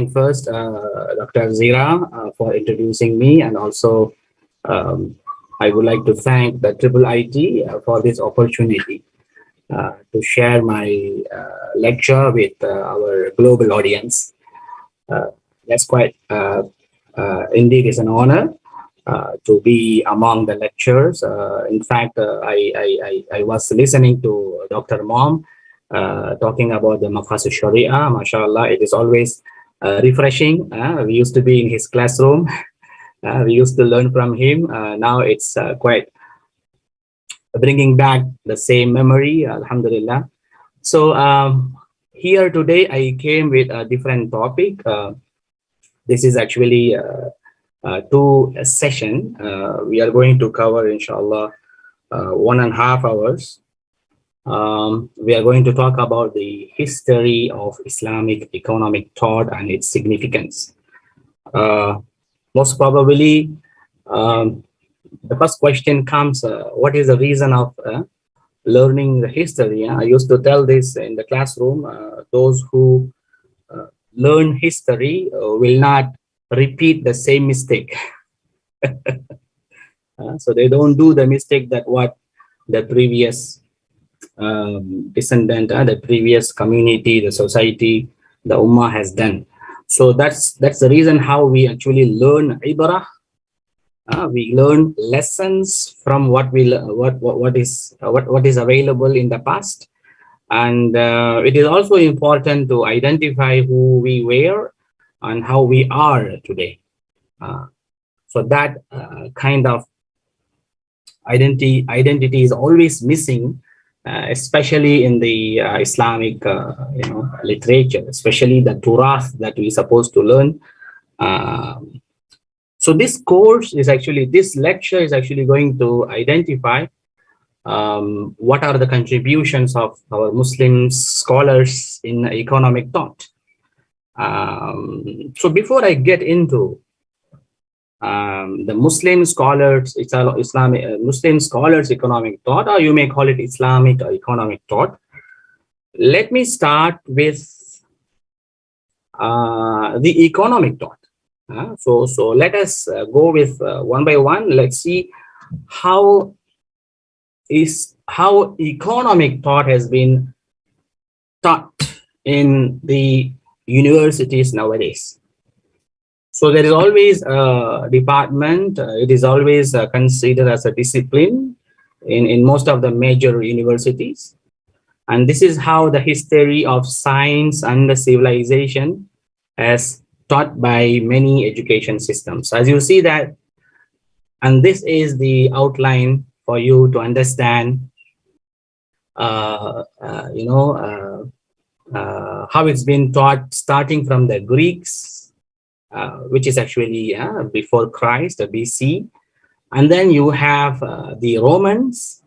First, Dr. Zira, for introducing me, and also um, I would like to thank the IIIT for this opportunity to share my lecture with our global audience. That's quite indeed is an honor to be among the lecturers. In fact, I was listening to Dr. Mom talking about the Maqasid Sharia. MashaAllah, it is always refreshing. We used to be in his classroom. We used to learn from him. Now it's quite bringing back the same memory, Alhamdulillah. So here today, I came with a different topic. This is actually two session. We are going to cover, inshallah, 1.5 hours. We are going to talk about the history of Islamic economic thought and its significance. Most probably, the first question comes, what is the reason of learning the history? I used to tell this in the classroom. Those who learn history will not repeat the same mistake. So they don't do the mistake that what the previous descendant, the previous community, the society, the ummah has done. So that's the reason how we actually learn ibarah. We learn lessons from what is available in the past, and it is also important to identify who we were and how we are today. So that kind of identity is always missing, especially in the Islamic literature, especially the Turath that we're supposed to learn. So this lecture is actually going to identify what are the contributions of our Muslim scholars in economic thought. So before I get into the Muslim scholars, Muslim scholars economic thought, or you may call it Islamic economic thought, let me start with the economic thought. So let us go with one by one. Let's see how economic thought has been taught in the universities nowadays. So there is always a department. It is always considered as a discipline in most of the major universities. And this is how the history of science and the civilization has taught by many education systems. As you see that, and this is the outline for you to understand, how it's been taught, starting from the Greeks, which is actually before Christ, BC. And then you have the Romans.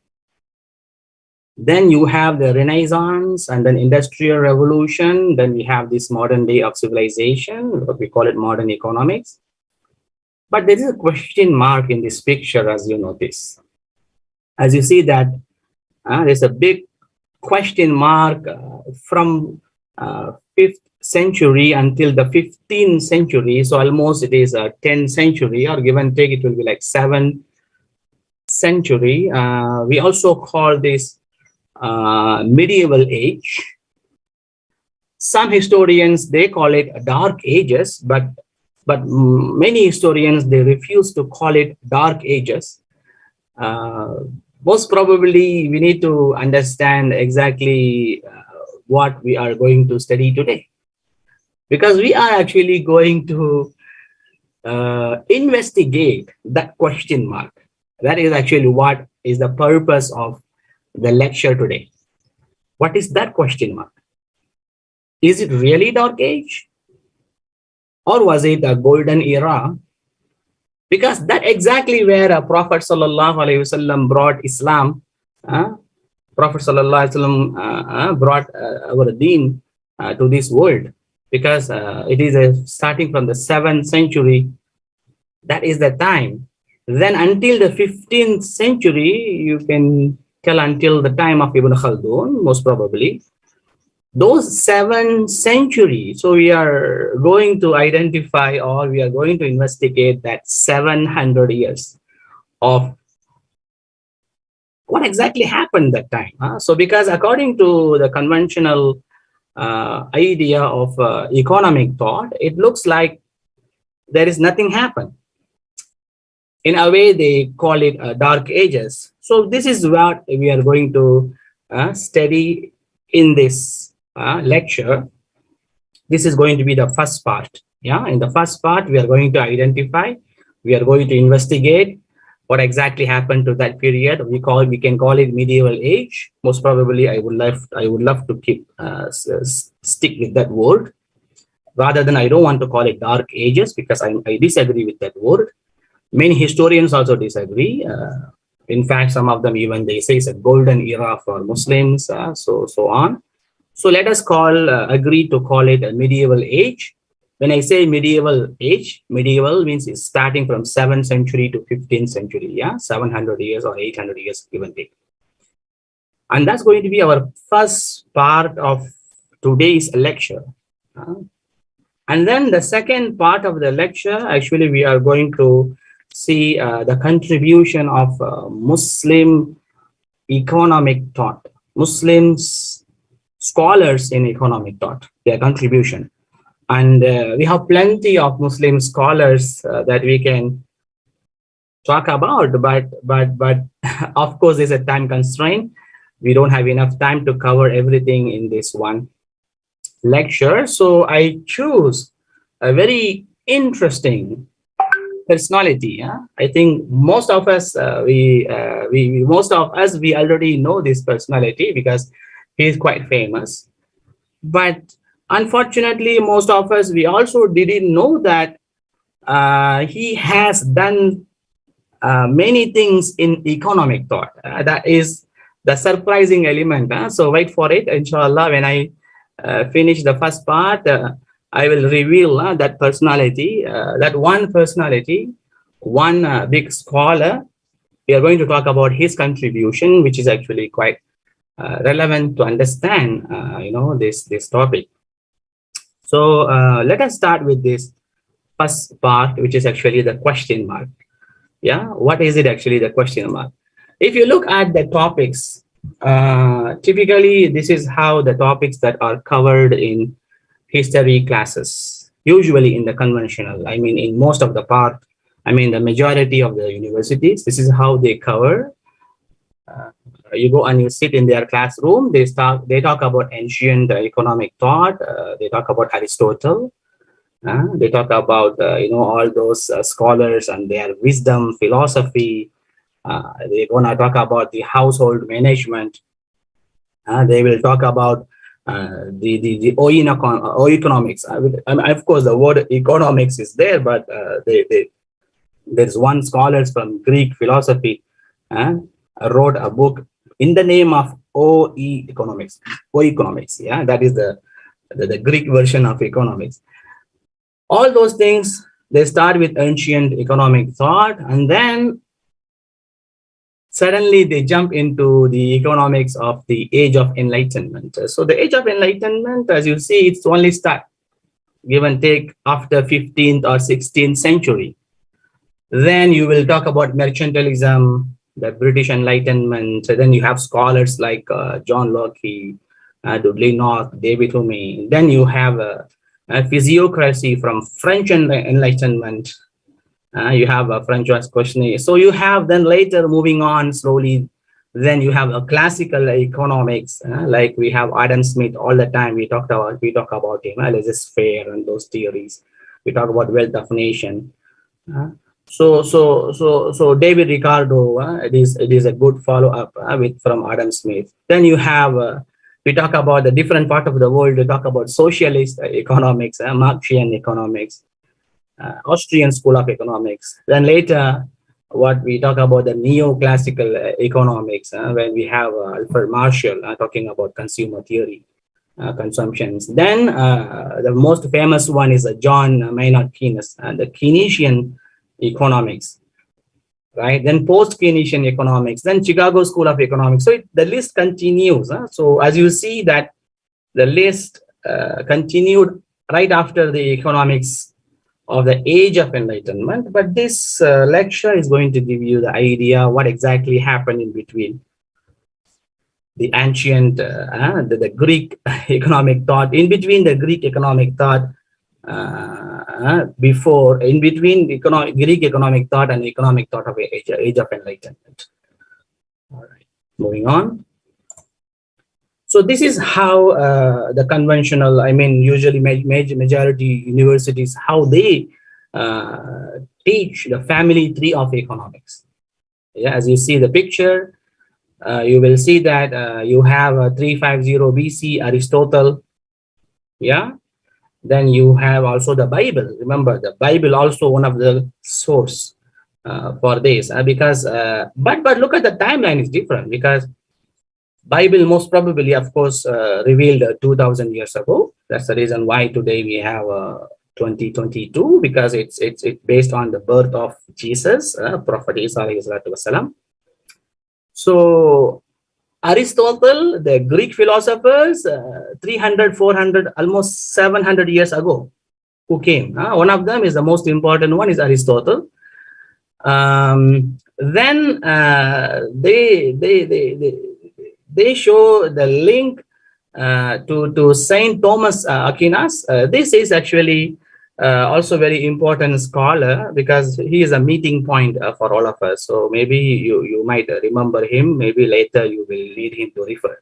Then you have the Renaissance and then Industrial Revolution. Then we have this modern day of civilization, what we call it modern economics. But there is a question mark in this picture, as you notice. As you see that there's a big question mark from 5th century until the 15th century. So almost it is a 10th century, or give and take, it will be like 7th century. We also call this medieval age. Some historians, they call it dark ages, but many historians, they refuse to call it dark ages. Most probably we need to understand exactly what we are going to study today, because we are actually going to investigate that question mark. That is actually what is the purpose of the lecture today. What is that question mark? Is it really dark age? Or was it a golden era? Because that exactly where Prophet Sallallahu Alaihi Wasallam brought Islam. Prophet Sallallahu Alaihi Wasallam brought our deen to this world. Because it is starting from the 7th century. That is the time. Then until the 15th century, you can tell until the time of Ibn Khaldun, most probably. those 7 centuries. So we are going to identify, or we are going to investigate that 700 years of what exactly happened that time. So because according to the conventional idea of economic thought, it looks like there is nothing happened. In a way, they call it dark ages. So this is what we are going to study in this lecture. This is going to be the first part. Yeah, in the first part, we are going to identify, we are going to investigate what exactly happened to that period. We can call it medieval age. Most probably, I would love to keep stick with that word, rather than I don't want to call it dark ages, because I disagree with that word. Many historians also disagree. In fact, some of them even they say it's a golden era for Muslims, so on. So let us agree to call it a medieval age. When I say medieval age, medieval means it's starting from 7th century to 15th century, yeah, 700 years or 800 years, give and take. And that's going to be our first part of today's lecture. And then the second part of the lecture, actually, we are going to see the contribution of Muslim economic thought, Muslims scholars in economic thought, their contribution. And we have plenty of Muslim scholars that we can talk about, but of course, there's a time constraint. We don't have enough time to cover everything in this one lecture. So I choose a very interesting personality. Yeah? I think most of us, we already know this personality because he is quite famous. But unfortunately, most of us, we also didn't know that he has done many things in economic thought. That is the surprising element. So wait for it, inshallah. When I finish the first part, I will reveal that personality, that one personality, one big scholar. We are going to talk about his contribution, which is actually quite relevant to understand, this topic. So let us start with this first part, which is actually the question mark. Yeah, what is it actually, the question mark? If you look at the topics, typically this is how the topics that are covered in history classes, usually in the conventional, I mean, in most of the part, I mean, the majority of the universities, this is how they cover. You go and you sit in their classroom, they talk about ancient economic thought, they talk about Aristotle, they talk about all those scholars and their wisdom, philosophy. They're gonna talk about the household management. They will talk about the economics. Of course, the word economics is there, but there's one scholar from Greek philosophy wrote a book in the name of economics. Yeah, that is the Greek version of economics. All those things, they start with ancient economic thought, and then suddenly they jump into the economics of the age of enlightenment. So the age of enlightenment, as you see, it's only start, give and take, after 15th or 16th century. Then you will talk about mercantilism, the British Enlightenment. Then you have scholars like John Locke, Dudley North, David Hume. Then you have a physiocracy from French Enlightenment. You have a Francois Questionnaire. So you have then later moving on slowly. Then you have a classical economics, like we have Adam Smith all the time. We talk about him, laissez-faire and those theories. We talk about wealth of nation. So David Ricardo, it is a good follow-up from Adam Smith. Then you have we talk about the different part of the world. We talk about socialist economics, Marxian economics, Austrian school of economics. Then later, what we talk about the neoclassical economics, when we have Alfred Marshall talking about consumer theory, consumptions. Then the most famous one is John Maynard Keynes, the Keynesian economics, right? Then post-Keynesian economics, then Chicago School of Economics. So the list continues. So as you see that the list continued right after the economics of the age of enlightenment. But this lecture is going to give you the idea what exactly happened in between the ancient, the Greek economic thought, in between the Greek economic thought, before, in between the Greek economic thought and the economic thought of age of enlightenment. All right, moving on. So this is how the conventional, I mean, usually majority universities, how they teach the family tree of economics. Yeah, as you see the picture, you will see that you have 350 BC Aristotle. Yeah. Then you have also the Bible. Remember, the Bible also one of the source for this, because but look at the timeline is different, because Bible most probably, of course, revealed 2000 years ago. That's the reason why today we have 2022, because it's based on the birth of Jesus, Prophet Isa alayhi salatu wasalam. So Aristotle, the Greek philosophers, 300, 400, almost 700 years ago, who came. One of them is the most important one is Aristotle. Then they show the link to Saint Thomas Aquinas. This is actually also very important scholar, because he is a meeting point for all of us. So maybe you might remember him. Maybe later you will need him to refer.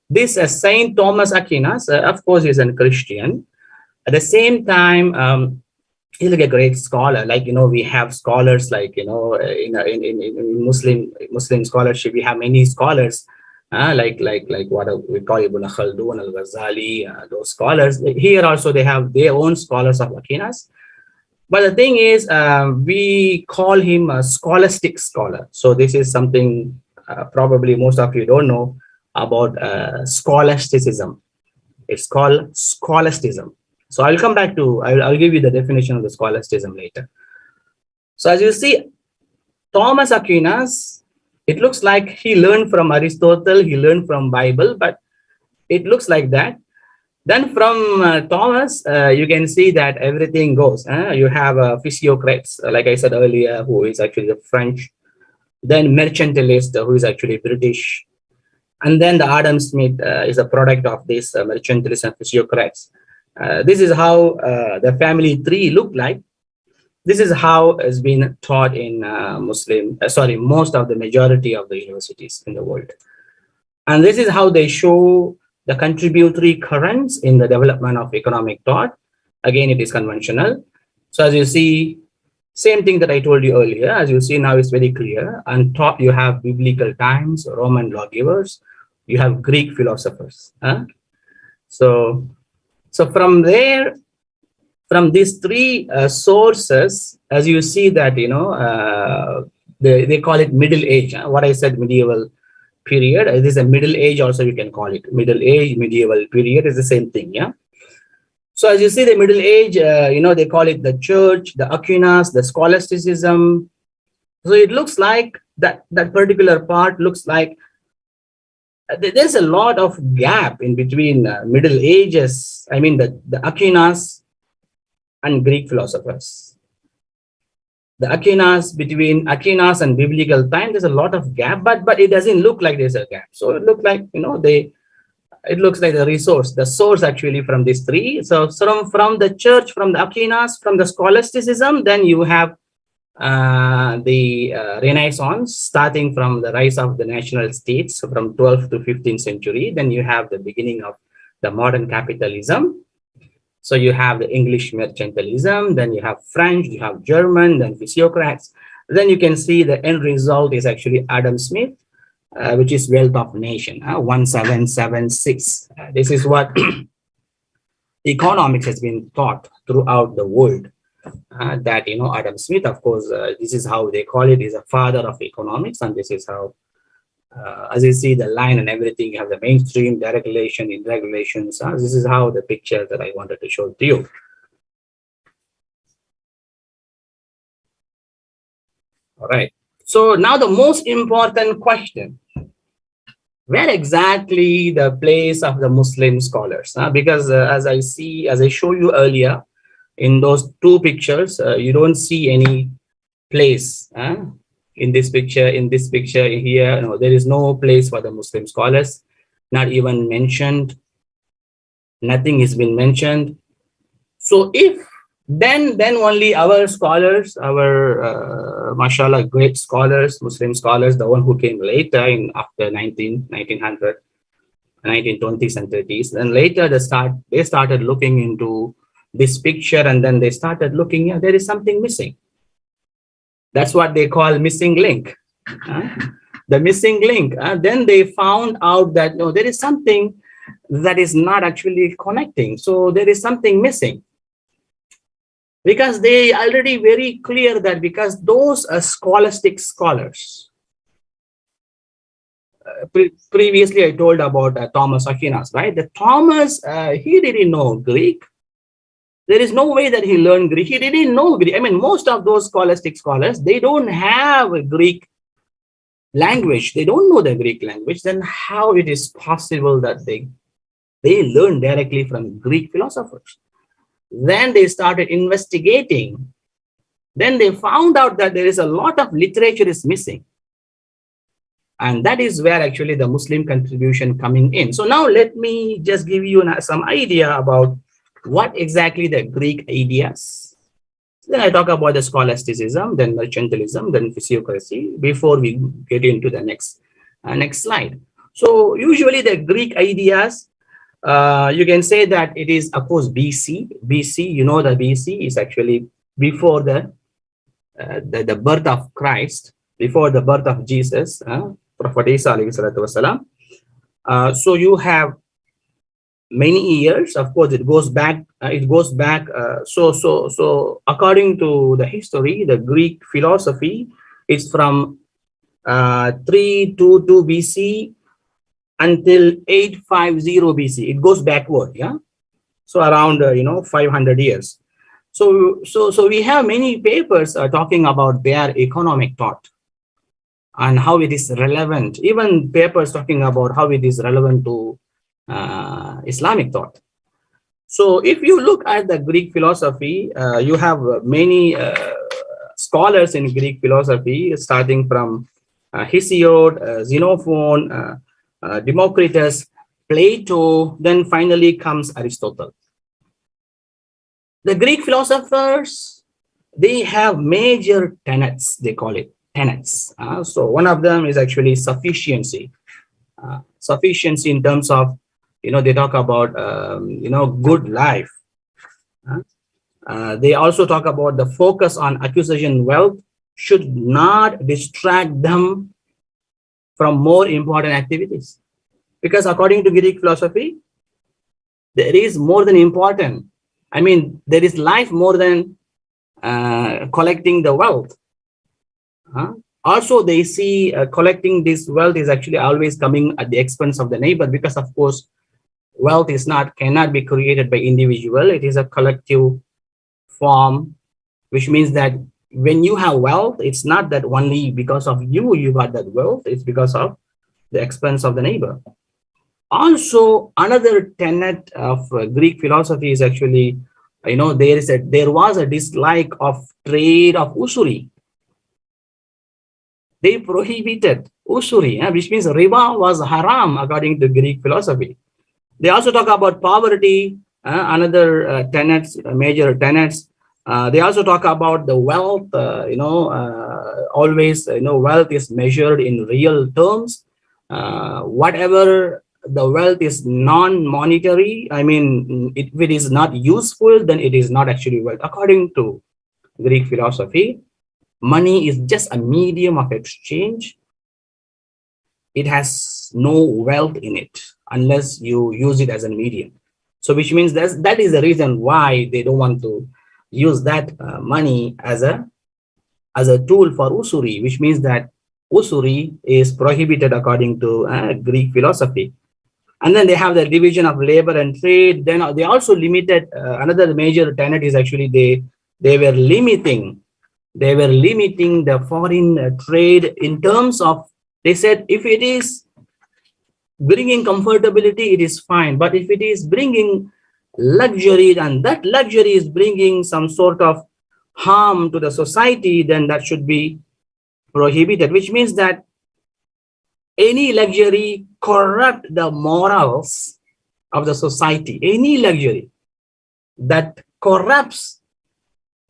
This Saint Thomas Aquinas, of course, is a Christian. At the same time, he's like a great scholar. Like, we have scholars like, in Muslim scholarship, we have many scholars, like what we call Ibn Khaldun, Al-Ghazali, those scholars. Here also they have their own scholars of Aquinas. But the thing is, we call him a scholastic scholar. So this is something probably most of you don't know about scholasticism. It's called scholasticism. So I'll come back to, I'll give you the definition of the scholasticism later. So as you see, Thomas Aquinas, it looks like he learned from Aristotle, he learned from Bible, but it looks like that. Then from Thomas, you can see that everything goes. You have physiocrats, like I said earlier, who is actually the French. Then mercantilist, who is actually British. And then the Adam Smith is a product of this mercantilist and physiocrats. This is how the family tree looked like. This is how it's been taught in most of the majority of the universities in the world. And this is how they show the contributory currents in the development of economic thought. Again, it is conventional. So as you see, same thing that I told you earlier, as you see now, it's very clear. On top, you have biblical times, Roman lawgivers, you have Greek philosophers. So from there, from these three sources, as you see that, they call it Middle Age. What I said, medieval period. This is a Middle Age also, you can call it. Middle Age, medieval period is the same thing, yeah? So as you see, the Middle Age, they call it the church, the Aquinas, the scholasticism. So it looks like that particular part looks like there's a lot of gap in between Middle Ages, I mean the Aquinas and Greek philosophers. The Aquinas, between Aquinas and biblical time, there's a lot of gap, but it doesn't look like there's a gap. So it looks like, it looks like the source actually from these three. So from the church, from the Aquinas, from the scholasticism, then you have the Renaissance, starting from the rise of the national states from 12th to 15th century. Then you have the beginning of the modern capitalism. So you have the English mercantilism, then you have French, you have German, then physiocrats. Then you can see the end result is actually Adam Smith, which is Wealth of Nation, 1776. This is what economics has been taught throughout the world. That, Adam Smith, of course, this is how they call it, is a father of economics. And this is how, as you see the line and everything, you have the mainstream, direct relation, indirect relations. This is how the picture that I wanted to show to you. All right. So now the most important question. where exactly the place of the Muslim scholars? Because as I showed you earlier, in those two pictures, you don't see any place. In this picture here, no, there is no place for the Muslim scholars, not even mentioned. Nothing has been mentioned. So if then only our scholars, our mashallah, great scholars, Muslim scholars, the one who came later in after 1900, 1920s and 30s, then later they started looking into this picture, and then they started looking, yeah, there is something missing. That's what they call missing link. The missing link. Then they found out that no, there is something that is not actually connecting. So there is something missing. Because they already very clear that because those are scholastic scholars. Previously, I told about Thomas Aquinas, right? The Thomas, he didn't know Greek. There is no way that he learned Greek. He didn't know Greek. I mean, most of those scholastic scholars, they don't have a Greek language. They don't know the Greek language. Then how it is possible that they learn directly from Greek philosophers? Then they started investigating. Then they found out that there is a lot of literature is missing. And that is where actually the Muslim contribution coming in. So now let me just give you some idea about what exactly the Greek ideas. Then I talk about the scholasticism, then mercantilism, then physiocracy, before we get into the next slide. So usually the Greek ideas, you can say that it is, of course, BC. BC, you know, the BC is actually before the birth of Christ, before the birth of Jesus, Prophet Isa alayhi salatu wasalam. So you have many years. Of course, it goes back. So according to the history, the Greek philosophy is from 322 BC until 850 BC. It goes backward, yeah. So around 500 years. So we have many papers talking about their economic thought and how it is relevant. Even papers talking about how it is relevant to Islamic thought. So if you look at the Greek philosophy, you have many scholars in Greek philosophy, starting from Hesiod, Xenophon, Democritus, Plato, then finally comes Aristotle. The Greek philosophers, they have major tenets, they call it tenets. So one of them is actually sufficiency. Sufficiency in terms of, they talk about, good life. They also talk about the focus on acquisition wealth should not distract them from more important activities. Because according to Greek philosophy, there is more than important. I mean, there is life more than collecting the wealth. Also, they see collecting this wealth is actually always coming at the expense of the neighbor, because of course, wealth cannot be created by individual. It is a collective form, which means that when you have wealth, it's not that only because of you got that wealth, it's because of the expense of the neighbor. Also, another tenet of Greek philosophy is actually, there was a dislike of trade of usury. They prohibited usury, which means riba was haram according to Greek philosophy. They also talk about poverty, another tenets, major tenets. They also talk about the wealth, always, wealth is measured in real terms. Whatever the wealth is non-monetary, I mean, if it is not useful, then it is not actually wealth. According to Greek philosophy, money is just a medium of exchange. It has no wealth in it unless you use it as a medium. So which means that is the reason why they don't want to use that money as a tool for usury, which means that usury is prohibited according to Greek philosophy. And then they have the division of labor and trade. Then they also limited, another major tenet is actually they were limiting the foreign trade in terms of, they said, if it is bringing comfortability, it is fine. But if it is bringing luxury, and that luxury is bringing some sort of harm to the society, then that should be prohibited, which means that any luxury corrupt the morals of the society. Any luxury that corrupts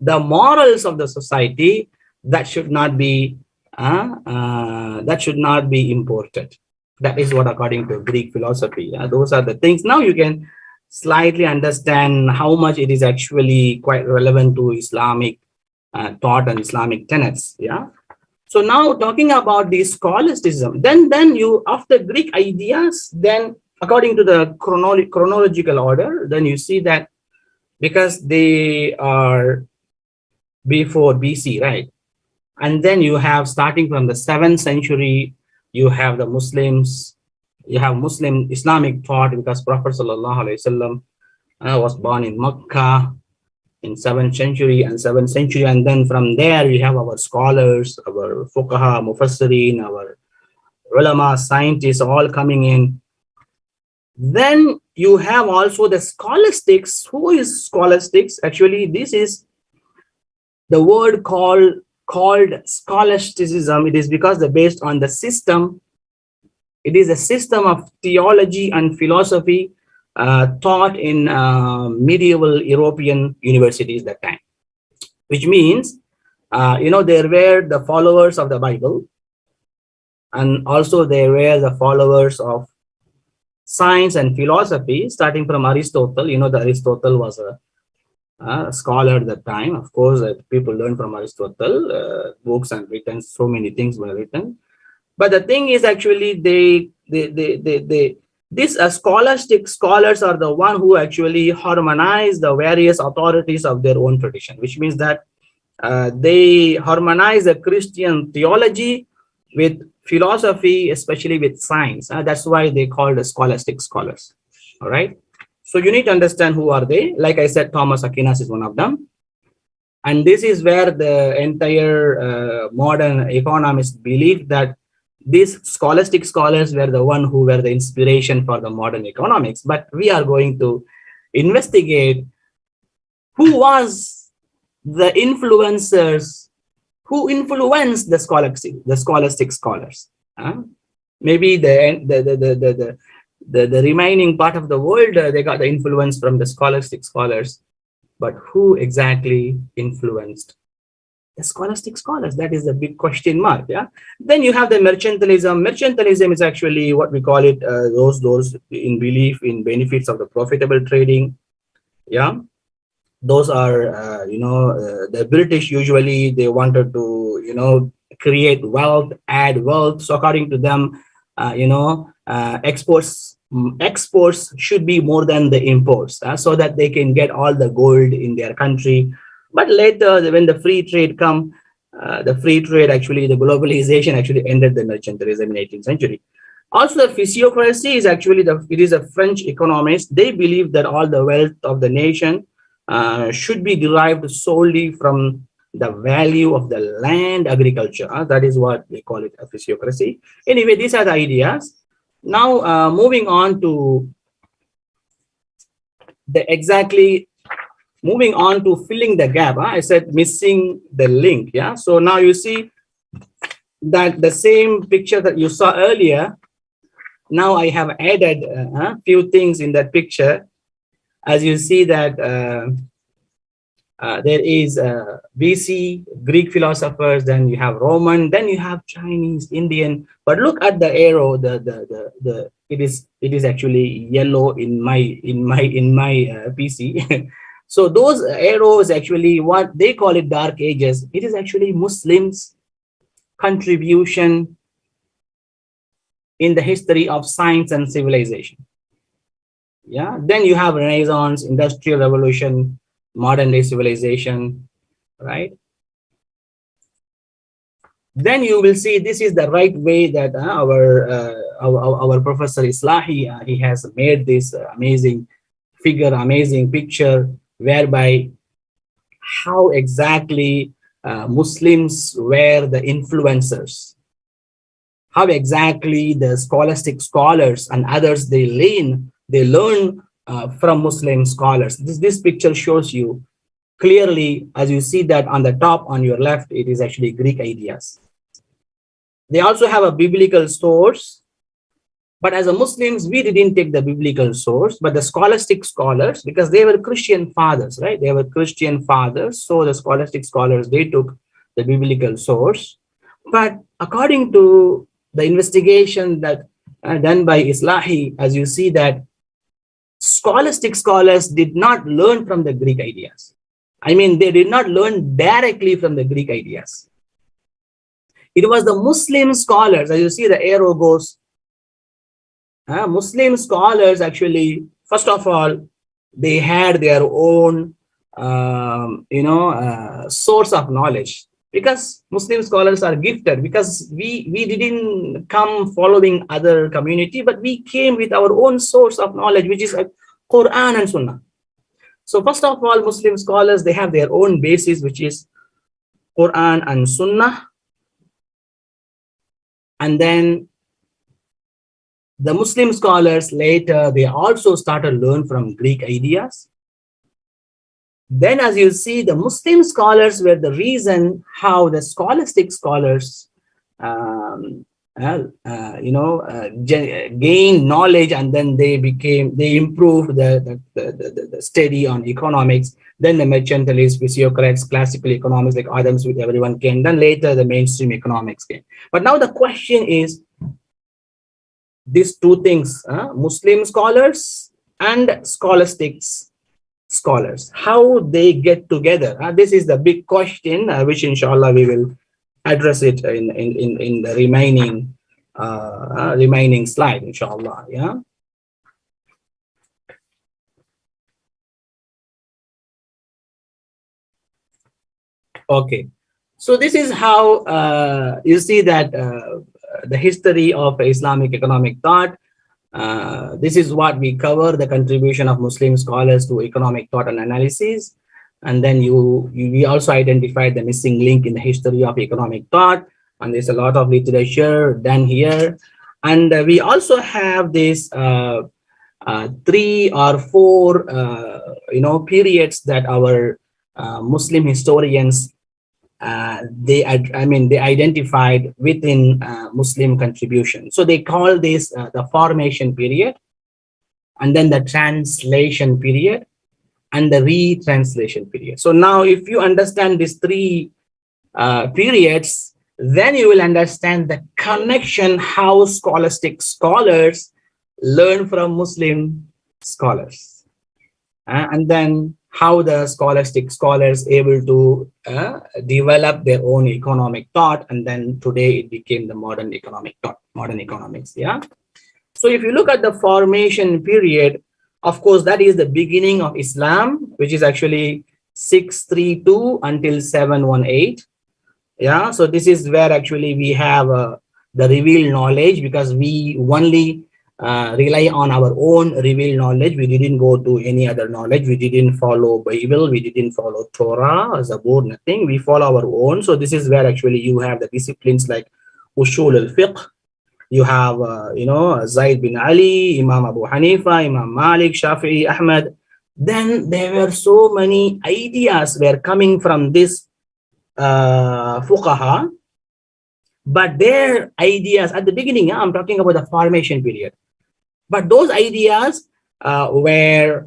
the morals of the society, that should not be imported. That is what, according to Greek philosophy, those are the things. Now you can slightly understand how much it is actually quite relevant to Islamic thought and Islamic tenets. Yeah. So now talking about the scholasticism, then you, after Greek ideas, then according to the chronological order, then you see that because they are before BC, right? And then you have, starting from the 7th century, you have the Muslims, you have Muslim Islamic thought, because Prophet Sallallahu Alaihi Wasallam was born in Mecca in 7th century, and then from there we have our scholars, our fuqaha, mufassirin, our ulama, scientists, all coming in. Then you have also the scholastics. Who is scholastics? Actually, this is the word called scholasticism. It is because they're based on the system. It is a system of theology and philosophy taught in medieval European universities that time, which means, there were the followers of the Bible, and also there were the followers of science and philosophy, starting from Aristotle. The Aristotle was a scholar at that time. Of course, people learned from Aristotle, books and written, so many things were written. But the thing is, actually, these scholastic scholars are the one who actually harmonize the various authorities of their own tradition, which means that they harmonize the Christian theology with philosophy, especially with science. That's why they call the scholastic scholars. All right. So you need to understand who are they. Like I said, Thomas Aquinas is one of them. And this is where the entire modern economists believe that these scholastic scholars were the one who were the inspiration for the modern economics. But we are going to investigate who was the influencers, who influenced the scholastic scholars. Maybe the remaining part of the world, they got the influence from the scholastic scholars, but who exactly influenced the scholastic scholars? That is a big question mark. Yeah. Then you have the mercantilism. Mercantilism is actually what we call it, those in belief in benefits of the profitable trading. Yeah. Those are, the British, usually they wanted to, create wealth, add wealth. So according to them, exports should be more than the imports, so that they can get all the gold in their country. But later, when the free trade come, the globalization actually ended the mercantilism in 18th century. Also, the physiocracy is actually it is a French economist. They believe that all the wealth of the nation should be derived solely from the value of the land agriculture. That is what they call it, a physiocracy. Anyway, these are the ideas. Now, moving on to filling the gap. I said missing the link. Yeah. So now you see that the same picture that you saw earlier, now I have added a few things in that picture. As you see that there is BC, Greek philosophers, then you have Roman, then you have Chinese, Indian. But look at the arrow. It is actually yellow in my PC. So those arrows, actually, what they call it, dark ages. It is actually Muslims' contribution in the history of science and civilization. Yeah. Then you have Renaissance, Industrial Revolution, modern day civilization, right? Then you will see this is the right way that our Professor Islahi, he has made this amazing figure, amazing picture, whereby how exactly Muslims were the influencers how exactly the scholastic scholars and others they learn from Muslim scholars. This picture shows you clearly, as you see that on the top on your left, it is actually Greek ideas. They also have a biblical source, but as a Muslims, we didn't take the biblical source, but the scholastic scholars, because they were Christian fathers, right? They were Christian fathers. So the scholastic scholars, they took the biblical source. But according to the investigation that done by Islahi, as you see that scholastic scholars did not learn from the Greek ideas. I mean, they did not learn directly from the Greek ideas. It was the Muslim scholars, as you see the arrow goes, Muslim scholars actually, first of all, they had their own, source of knowledge, because Muslim scholars are gifted, because we didn't come following other community, but we came with our own source of knowledge, which is Quran and Sunnah. So first of all, Muslim scholars, they have their own basis, which is Quran and Sunnah. And then the Muslim scholars later, they also started learn from Greek ideas. Then as you see, the Muslim scholars were the reason how the scholastic scholars gained knowledge, and then they improved the study on economics. Then the mercantilists, physiocrats, classical economics like Adam Smith, everyone came. Then later the mainstream economics came. But now the question is, these two things, Muslim scholars and scholastic scholars, how they get together? This is the big question, which inshallah we will address it in the remaining slide, inshallah. Yeah. Okay. So this is how you see that the history of Islamic economic thought. This is what we cover, the contribution of Muslim scholars to economic thought and analysis. And then we also identified the missing link in the history of economic thought. And there's a lot of literature done here. And we also have this 3 or 4, periods that our Muslim historians they identified within Muslim contribution. So they call this the formation period, and then the translation period, and the retranslation period. So now if you understand these 3 periods, then you will understand the connection, how scholastic scholars learn from Muslim scholars, and then how the scholastic scholars able to develop their own economic thought, and then today it became the modern economic thought, modern economics. Yeah. So if you look at the formation period, of course, that is the beginning of Islam, which is actually 632 until 718. Yeah. So this is where actually we have the revealed knowledge, because we only rely on our own revealed knowledge. We didn't go to any other knowledge. We didn't follow Bible. We didn't follow Torah, Zabur, nothing. We follow our own. So this is where actually you have the disciplines like Ushul al-Fiqh. You have, Zayd bin Ali, Imam Abu Hanifa, Imam Malik, Shafi'i, Ahmad. Then there were so many ideas were coming from this fuqaha. But their ideas at the beginning, I'm talking about the formation period. But those ideas were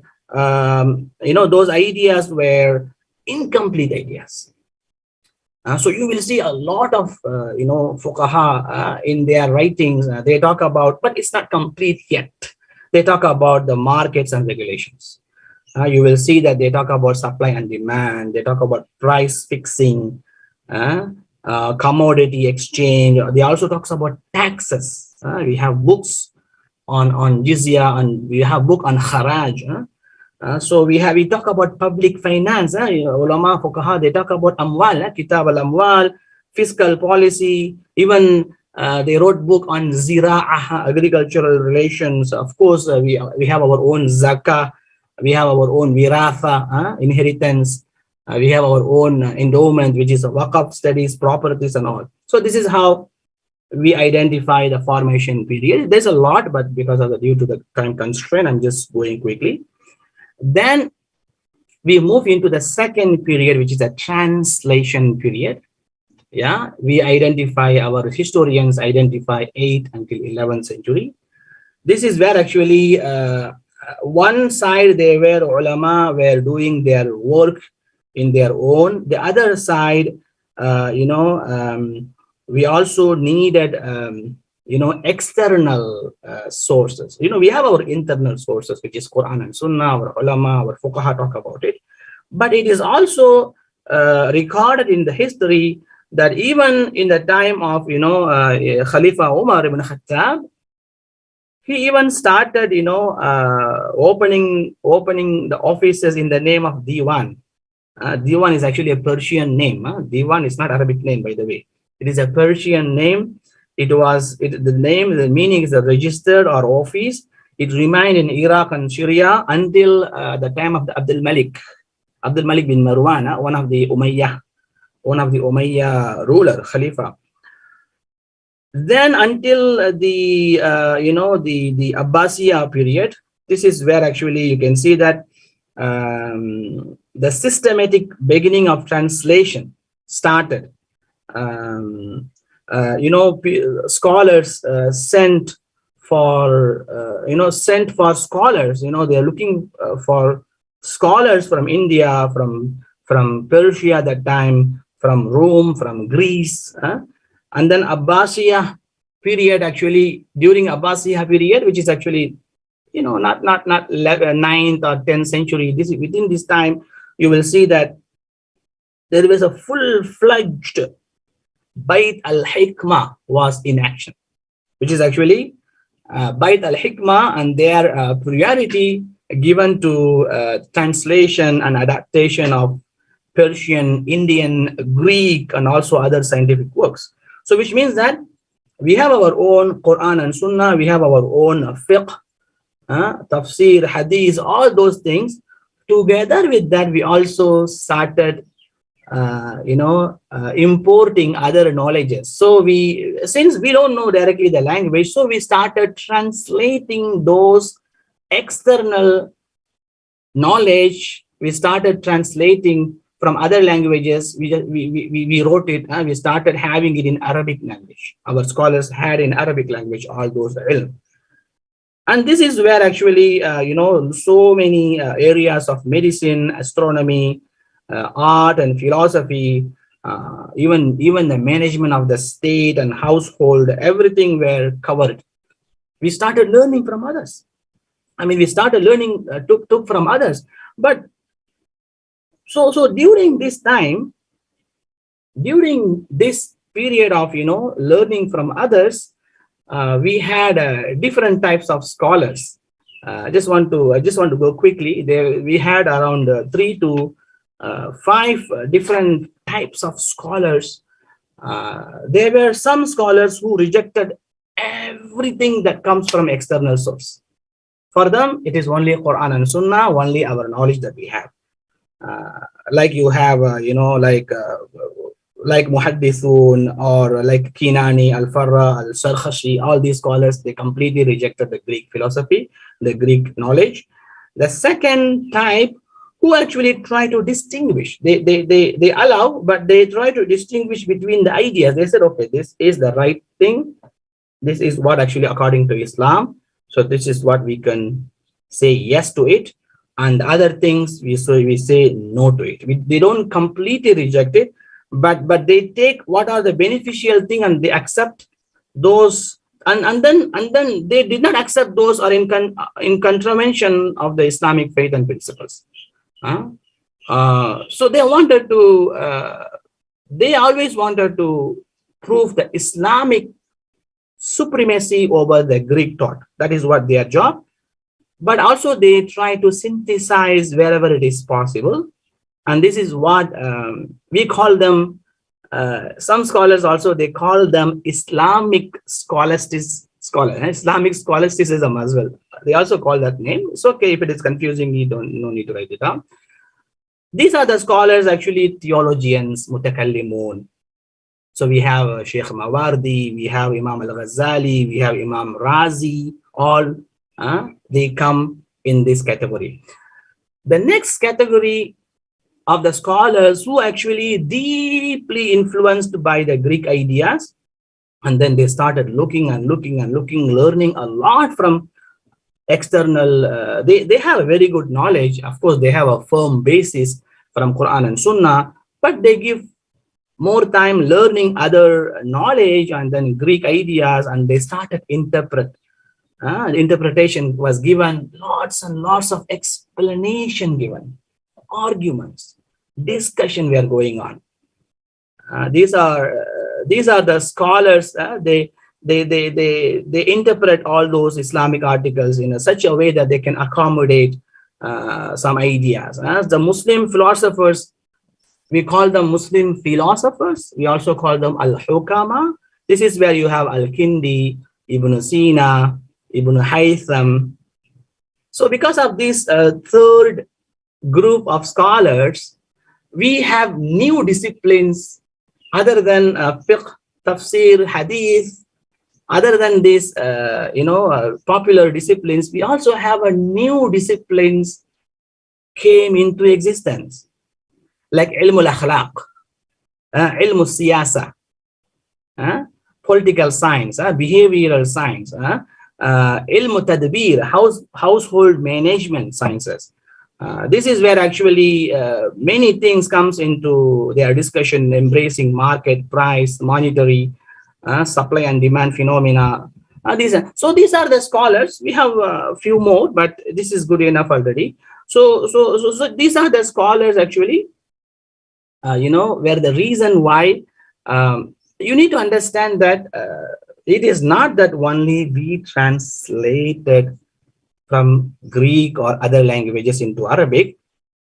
incomplete ideas. So you will see a lot of, fuqaha in their writings. They talk about, but it's not complete yet. They talk about the markets and regulations. You will see that they talk about supply and demand. They talk about price fixing, commodity exchange. They also talks about taxes. We have books on jizya, and we have book on kharaj. So we talk about public finance. Ulama fuqaha, they talk about amwal, kitab al-amwal, fiscal policy. Even they wrote book on zira'ah, agricultural relations. Of course, we have our own zakah. We have our own wiratha, inheritance. We have our own endowment, which is waqf studies, properties, and all. So this is how we identify the formation period. There's a lot, but because of the due to the time constraint, I'm just going quickly. Then we move into the second period, which is a translation period. Yeah, we identify, our historians identify 8th until 11th century. This is where actually one side they were ulama were doing their work in their own. The other side, we also needed external sources. We have our internal sources, which is Quran and Sunnah. Our ulama, our fuqaha talk about it, but it is also recorded in the history that even in the time of Khalifa Umar ibn Khattab, he even started opening the offices in the name of Diwan. Diwan is actually a Persian name. Diwan is not Arabic name, by the way. It is a Persian name. The meaning is a registered or office. It remained in Iraq and Syria until the time of the Abdul Malik bin Marwan, one of the Umayyah ruler, Khalifa. Then until the Abbasiya period, this is where actually you can see that the systematic beginning of translation started. Scholars sent for scholars. They are looking for scholars from India, from Persia at that time, from Rome, from Greece. And then Abbasiya period, actually during Abbasiya period, which is actually not 9th or 10th century. Within this time, you will see that there was a full-fledged Bait al-Hikmah was in action, which is actually Bait al-Hikmah and their priority given to translation and adaptation of Persian, Indian, Greek, and also other scientific works. So which means that we have our own Quran and Sunnah, we have our own fiqh, tafsir, hadith, all those things. Together with that, we also started importing other knowledges. So since we don't know directly the language, so we started translating those external knowledge. We started translating from other languages. We wrote it. We started having it in Arabic language. Our scholars had in Arabic language all those ilm. And this is where actually, so many areas of medicine, astronomy, art and philosophy, even the management of the state and household, everything were covered. We started learning from others. We started learning, took from others. But so during this time, during this period of learning from others, we had different types of scholars. I just want to go quickly. We had around 3 to 5 different types of scholars. There were some scholars who rejected everything that comes from external source. For them, it is only Quran and Sunnah, only our knowledge that we have. Like you have, like Muhaddithun or like Kinani, Al-Farra, Al-Sarkhashi, all these scholars, they completely rejected the Greek philosophy, the Greek knowledge. The second type, who actually try to distinguish, they allow, but they try to distinguish between the ideas. They said, okay, this is the right thing. This is what actually according to Islam. So this is what we can say yes to it. And other things, we say no to it. They don't completely reject it, but they take what are the beneficial thing and they accept those. And then they did not accept those or in contravention of the Islamic faith and principles. So they wanted to, they always wanted to prove the Islamic supremacy over the Greek thought. That is what their job. But also they try to synthesize wherever it is possible. And this is what we call them. Some scholars also, they call them Islamic Islamic scholasticism as well. They also call that name. It's okay if it is confusing, no need to write it down. These are the scholars, actually theologians, mutakallimun. So we have Sheikh Mawardi, we have Imam Al-Ghazali, we have Imam Razi, all they come in this category. The next category of the scholars who actually deeply influenced by the Greek ideas, and then they started looking and looking and looking, learning a lot from external, they have a very good knowledge. Of course, they have a firm basis from Quran and Sunnah, but they give more time learning other knowledge and then Greek ideas, and they started interpretation was given, lots and lots of explanation given, arguments, discussion were going on. These are the scholars. They interpret all those Islamic articles in such a way that they can accommodate some ideas. As the Muslim philosophers, we call them Muslim philosophers. We also call them al-hukama. This is where you have al-Kindi, Ibn Sina, Ibn Haytham. So because of this third group of scholars, we have new disciplines other than fiqh, tafsir, hadith. Other than these, popular disciplines, we also have a new disciplines came into existence, like ilm al-akhlaq, ilm al-siyasa, political science, behavioral science, ilm tadbir, household management sciences. This is where actually many things comes into their discussion, embracing market, price, monetary, supply and demand phenomena. These are the scholars. We have a few more, but this is good enough already. So these are the scholars actually, where the reason why you need to understand that it is not that only we translated from Greek or other languages into Arabic.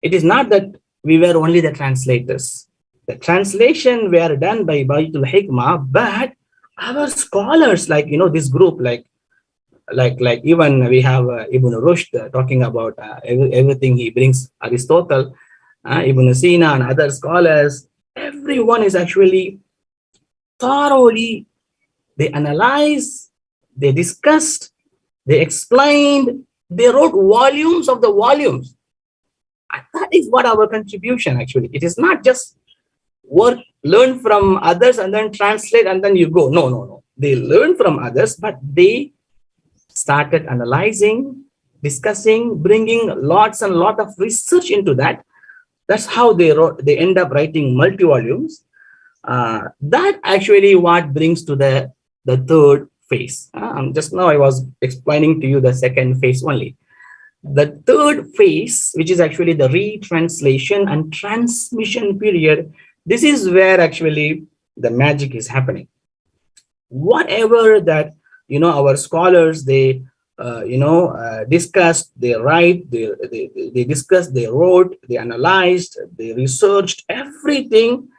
It is not that we were only the translators. The translation were done by Baitul Hikmah, but our scholars, like this group, like even we have Ibn Rushd talking about everything he brings, Aristotle, Ibn Sina and other scholars. Everyone is actually thoroughly, they analyzed, they discussed, they explained, they wrote volumes of the volumes. And that is what our contribution actually. It is not just work, learn from others and then translate and then you go. No. They learn from others, but they started analyzing, discussing, bringing lots and lot of research into that. That's how they end up writing multi-volumes. That actually what brings to the third phase. Just now I was explaining to you the second phase only. The third phase, which is actually the retranslation and transmission period, this is where actually the magic is happening. Whatever that, our scholars, they, discussed, they write, they discussed, they wrote, they analyzed, they researched everything.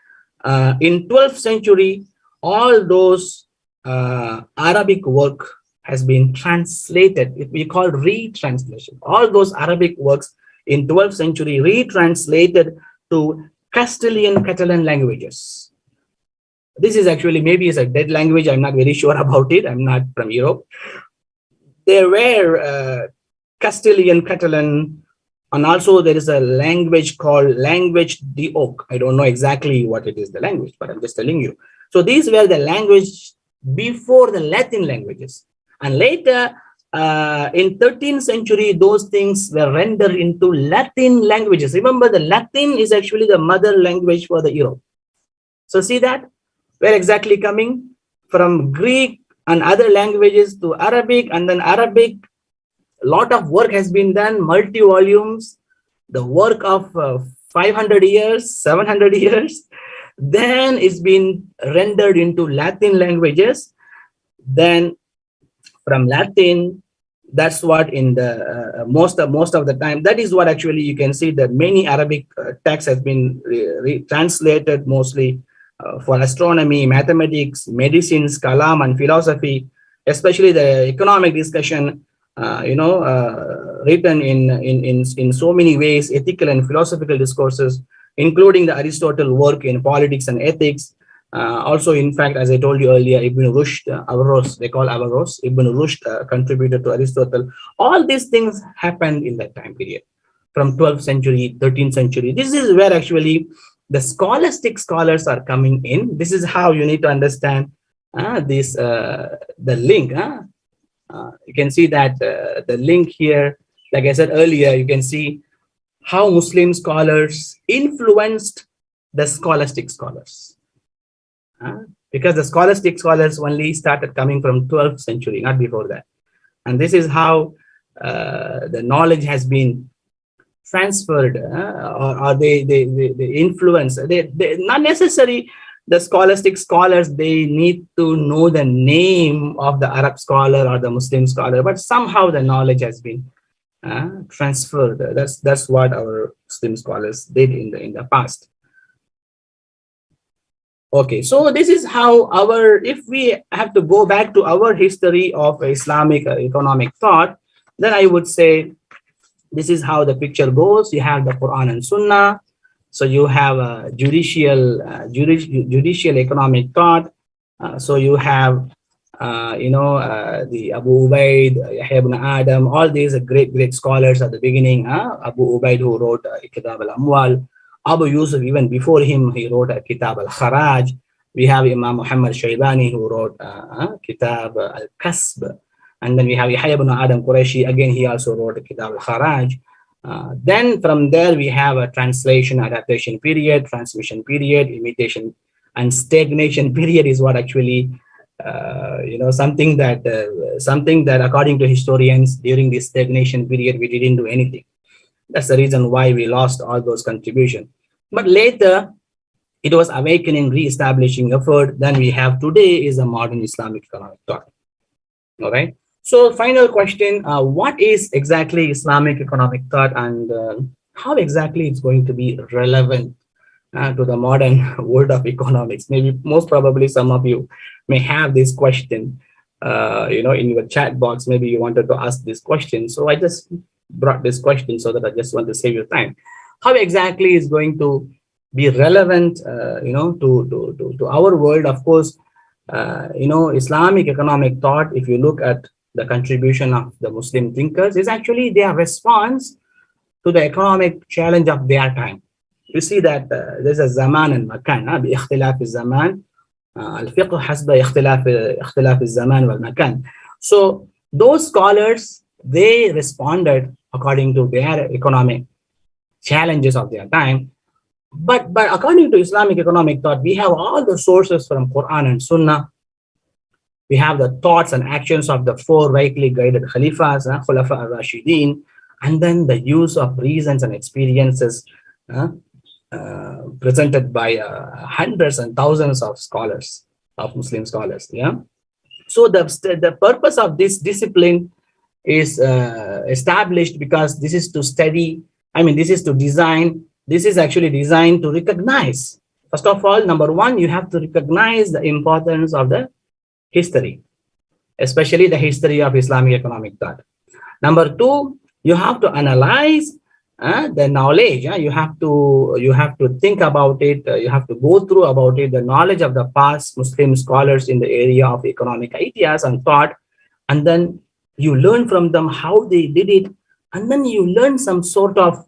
In 12th century, all those Arabic work has been translated. We call retranslation. All those Arabic works in 12th century retranslated to Castilian Catalan languages. This is actually maybe is a dead language. I'm not very sure about it. I'm not from Europe. There were Castilian Catalan, and also there is a language called language de Oc. I don't know exactly what it is, the language, but I'm just telling you. So these were the language before the Latin languages. And later, in 13th century, those things were rendered into Latin languages. Remember, the Latin is actually the mother language for the Europe. So see that? Where exactly coming? From Greek and other languages to Arabic, and then Arabic, a lot of work has been done, multi-volumes, the work of 500 years, 700 years. Then it's been rendered into Latin languages. Then from Latin, that's what in the most of the time, that is what actually you can see that many Arabic texts has been translated mostly for astronomy, mathematics, medicine, kalam, and philosophy, especially the economic discussion, written in so many ways, ethical and philosophical discourses, including the Aristotle work in politics and ethics. Also, in fact, as I told you earlier, Ibn Rushd, Averroes, they call Averroes, Ibn Rushd contributed to Aristotle. All these things happened in that time period, from 12th century, 13th century. This is where actually the scholastic scholars are coming in. This is how you need to understand the link. You can see that the link here, like I said earlier, you can see how Muslim scholars influenced the scholastic scholars. Because the scholastic scholars only started coming from 12th century, not before that. And this is how the knowledge has been transferred, or they influence. They not necessarily the scholastic scholars, they need to know the name of the Arab scholar or the Muslim scholar, but somehow the knowledge has been transferred. That's what our Muslim scholars did in the past. Okay, so this is how if we have to go back to our history of Islamic economic thought, then I would say this is how the picture goes. You have the Quran and Sunnah. So you have a judicial economic thought. So you have, the Abu Ubaid, Yahya ibn Adam, all these are great scholars at the beginning. Abu Ubaid, who wrote Kitab al-Amwal. Abu Yusuf, even before him, he wrote Kitab al-Kharaj. We have Imam Muhammad Shaybani, who wrote Kitab al-Kasb. And then we have Yahya ibn Adam Qureshi. Again, he also wrote Kitab al-Kharaj. Then from there, we have a translation, adaptation period, transmission period, imitation, and stagnation period is what actually, something that according to historians, during this stagnation period, we didn't do anything. That's the reason why we lost all those contributions. But later, it was awakening, re-establishing effort. Then we have today is a modern Islamic economic thought. All right. So final question, what is exactly Islamic economic thought, and how exactly it's going to be relevant to the modern world of economics? Maybe most probably some of you may have this question, in your chat box. Maybe you wanted to ask this question. So I just brought this question so that I just want to save your time. How exactly is going to be relevant, to our world? Of course, Islamic economic thought, if you look at the contribution of the Muslim thinkers, is actually their response to the economic challenge of their time. You see that there's a zaman and makan. باختلاف الزمان الفقه حسب اختلاف الزمان والمكان. So those scholars, they responded according to their economic challenges of their time. But according to Islamic economic thought, we have all the sources from Quran and Sunnah. We have the thoughts and actions of the four rightly guided Khalifas, Khulafa al-Rashidin, and then the use of reasons and experiences presented by hundreds and thousands of scholars, of Muslim scholars. Yeah. So the purpose of this discipline is established because this is to study. This is to design. This is actually designed to recognize. First of all, number one, you have to recognize the importance of the history, especially the history of Islamic economic thought. Number two, you have to analyze the knowledge. You have to think about it. You have to go through about it, the knowledge of the past Muslim scholars in the area of economic ideas and thought, and then you learn from them how they did it, and then you learn some sort of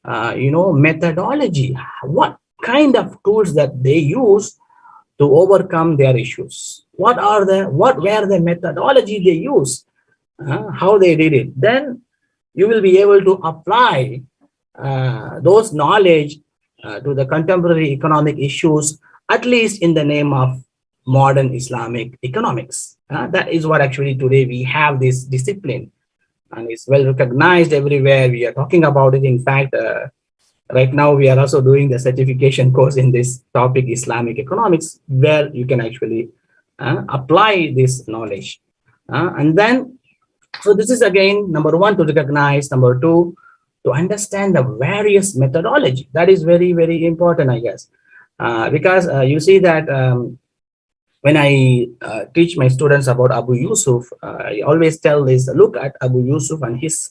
methodology, what kind of tools that they use to overcome their issues. What were the methodology they use, how they did it. Then you will be able to apply those knowledge to the contemporary economic issues, at least in the name of modern Islamic economics. That is what actually today we have this discipline, and it's well recognized everywhere. We are talking about it. In fact, right now we are also doing the certification course in this topic, Islamic economics, where you can actually apply this knowledge. And then, so this is again, number one, to recognize. Number two, to understand the various methodology. That is very, very important, I guess, because you see that when I teach my students about Abu Yusuf, I always tell this, look at Abu Yusuf and his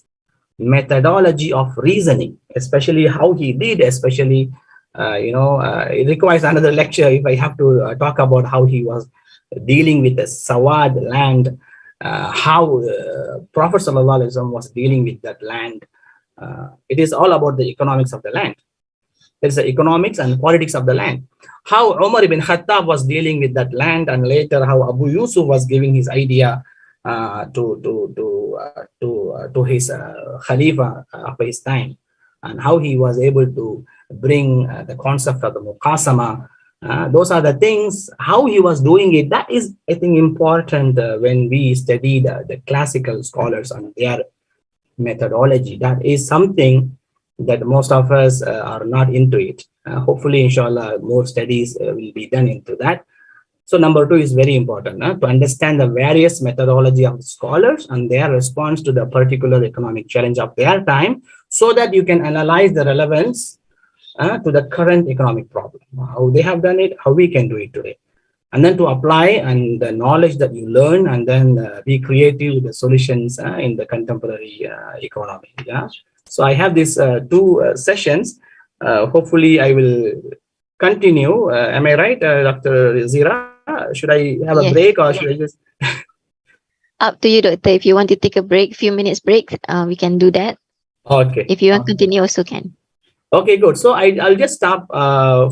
methodology of reasoning, especially how he did, especially It requires another lecture if I have to talk about how he was dealing with the Sawad land, how Prophet Sallallahu Alaihi Wasallam was dealing with that land. It is all about the economics of the land. There is the economics and politics of the land. How Umar ibn Khattab was dealing with that land, and later how Abu Yusuf was giving his idea to his Khalifa of his time, and how he was able to bring the concept of the Muqasama. Those are the things, how he was doing it. That is, I think, important when we study the classical scholars and their methodology. That is something that most of us are not into it. Hopefully, inshallah, more studies will be done into that. So number two is very important to understand the various methodology of scholars and their response to the particular economic challenge of their time, so that you can analyze the relevance to the current economic problem, how they have done it, how we can do it today, and then to apply and the knowledge that you learn, and then be creative with the solutions in the contemporary economy. Yeah. So I have these two sessions. Hopefully, I will continue. Am I right, Dr. Zira? Should I have a break, or Yes. should I just? Up to you, doctor. If you want to take a break, few minutes break, we can do that. Okay. If you want to continue, also can. Okay, good. So I'll just stop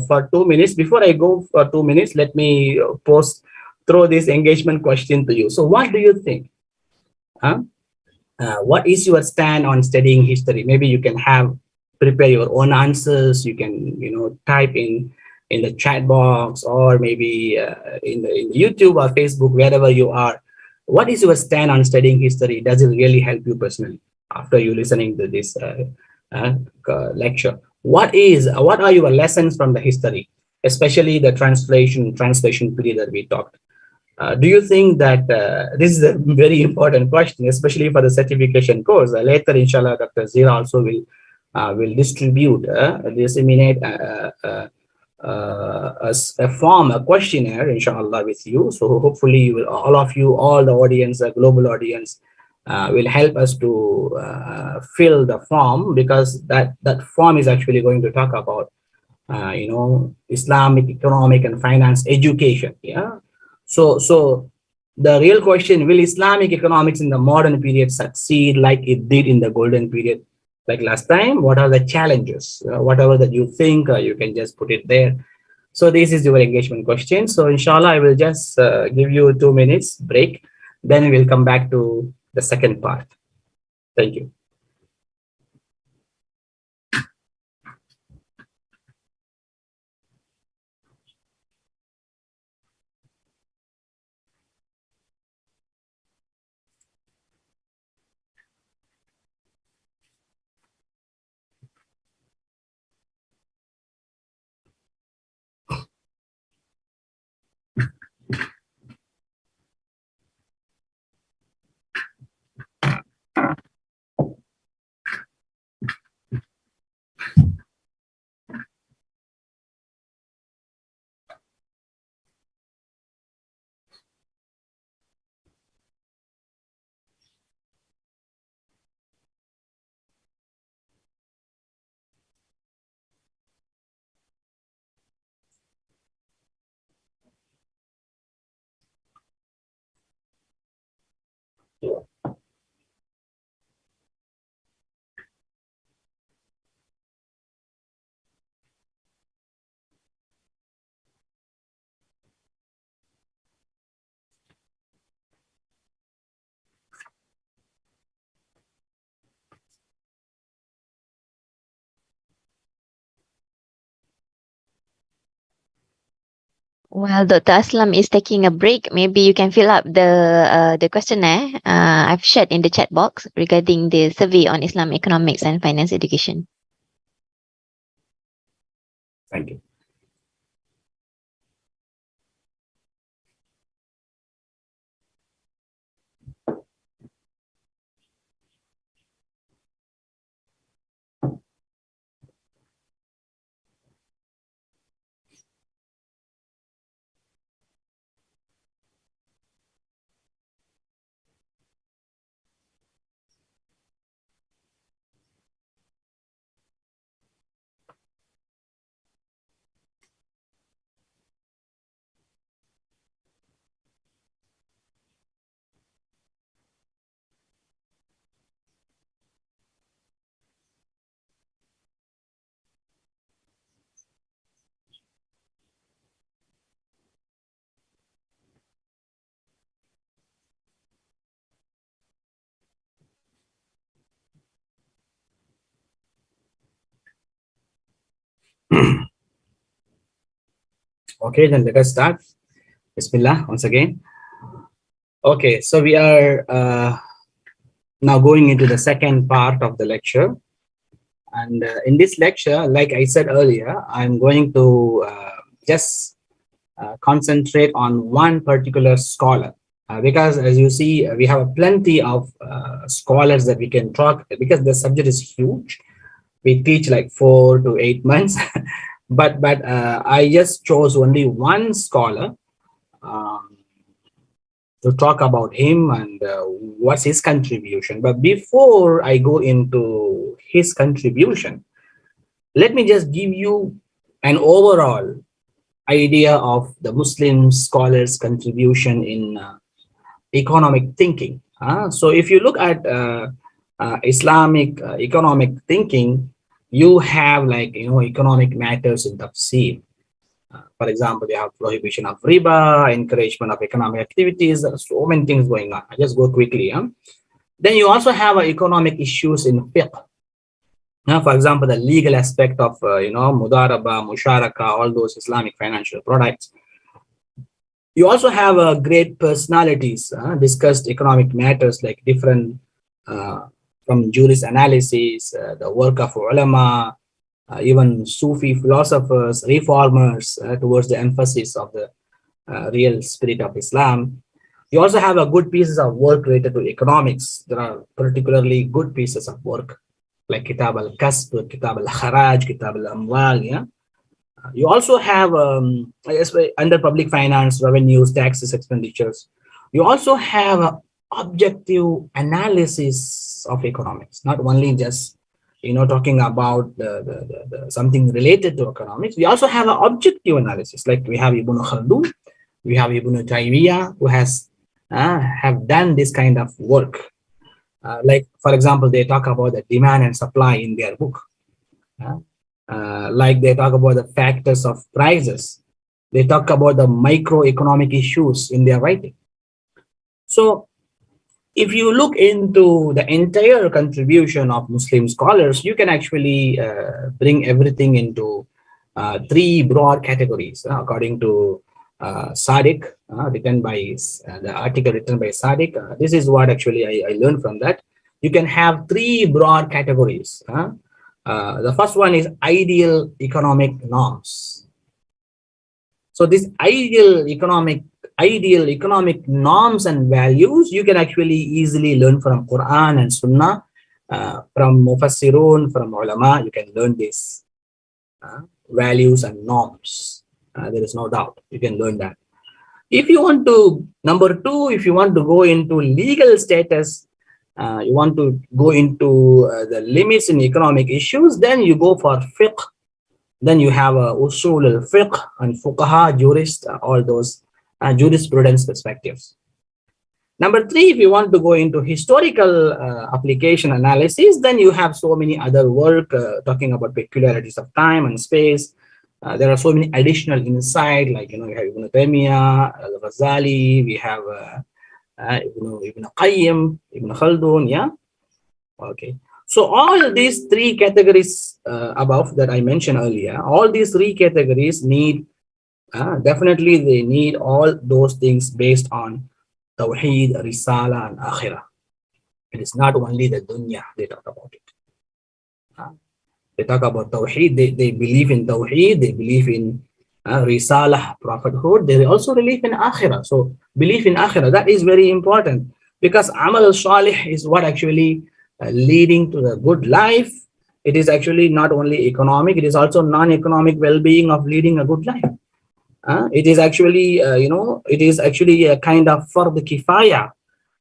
for 2 minutes. Before I go for 2 minutes, let me throw this engagement question to you. So what do you think? Huh? What is your stand on studying history? Maybe you can have prepare your own answers. You can type in the chat box, or maybe in the YouTube or Facebook, wherever you are. What is your stand on studying history? Does it really help you personally after you listening to this uh, lecture? What are your lessons from the history, especially the translation period that we talked? Do you think that this is a very important question, especially for the certification course? Later, inshallah, Dr. Zira also will distribute, disseminate a form, a questionnaire, inshallah, with you. So hopefully, you will, all of you, all the audience, global audience, will help us to fill the form, because that form is actually going to talk about Islamic economic and finance education. Yeah. So the real question: will Islamic economics in the modern period succeed like it did in the golden period, like last time? What are the challenges? Whatever that you think, you can just put it there. So this is your engagement question. So inshallah, I will just give you 2 minutes break. Then we'll come back to the second part. Thank you. While Dr. Aslam is taking a break, maybe you can fill up the questionnaire I've shared in the chat box regarding the survey on Islam economics and finance education. Thank you. Okay, then let us start. Bismillah, once again. Okay, so we are now going into the second part of the lecture. And in this lecture, like I said earlier, I'm going to just concentrate on one particular scholar. Because as you see, we have plenty of scholars that we can talk, because the subject is huge. We teach like 4 to 8 months, but I just chose only one scholar um, to talk about him and what's his contribution. But before I go into his contribution, let me just give you an overall idea of the Muslim scholars' contribution in economic thinking. So if you look at Islamic economic thinking, you have, like, economic matters in tafsir. For example, you have prohibition of riba, encouragement of economic activities. There are so many things going on. I just go quickly. Then you also have economic issues in fiqh. For example, the legal aspect of mudaraba, musharaka, all those Islamic financial products. You also have great personalities discussed economic matters, like different from jurist analysis, the work of ulama, even Sufi philosophers, reformers towards the emphasis of the real spirit of Islam. You also have a good pieces of work related to economics. There are particularly good pieces of work like Kitab al-Kasb, Kitab al-Kharaj, Kitab al-Amwal. Yeah. You also have under public finance, revenues, taxes, expenditures. You also have objective analysis of economics, not only just talking about something related to economics. We also have an objective analysis, like we have Ibn Khaldun, we have Ibn Taymiyyah, who has have done this kind of work. Like, for example, they talk about the demand and supply in their book. Like they talk about the factors of prices. They talk about the microeconomic issues in their writing. So if you look into the entire contribution of Muslim scholars, you can actually bring everything into three broad categories, according to Sadiq, written by the article written by Sadiq. This is what actually I learned from that. You can have three broad categories. The first one is ideal economic norms. So this ideal economic norms and values, you can actually easily learn from Quran and Sunnah, from Mufassirun, from ulama. You can learn these values and norms. There is no doubt you can learn that. If you want to, number two, if you want to go into legal status, you want to go into the limits in economic issues, then you go for fiqh. Then you have usul al-fiqh and fuqaha, jurist, all those jurisprudence perspectives. Number three, if you want to go into historical application analysis, then you have so many other work talking about peculiarities of time and space. There are so many additional insight, like you have Ibn Taymiyyah, al-Ghazali, we have Ibn Qayyim, Ibn Khaldun. Yeah. Okay. So all these three categories above that I mentioned earlier, all these three categories need, definitely they need all those things based on Tawheed, Risala, and Akhirah. It is not only the dunya they talk about it. They talk about Tawheed, they believe in Tawheed, they believe in Risalah, prophethood, they also believe in Akhirah. So belief in Akhirah, that is very important, because Amal Salih is what actually leading to the good life. It is actually not only economic, it is also non-economic well-being of leading a good life. It is actually, it is actually a kind of fard kifaya.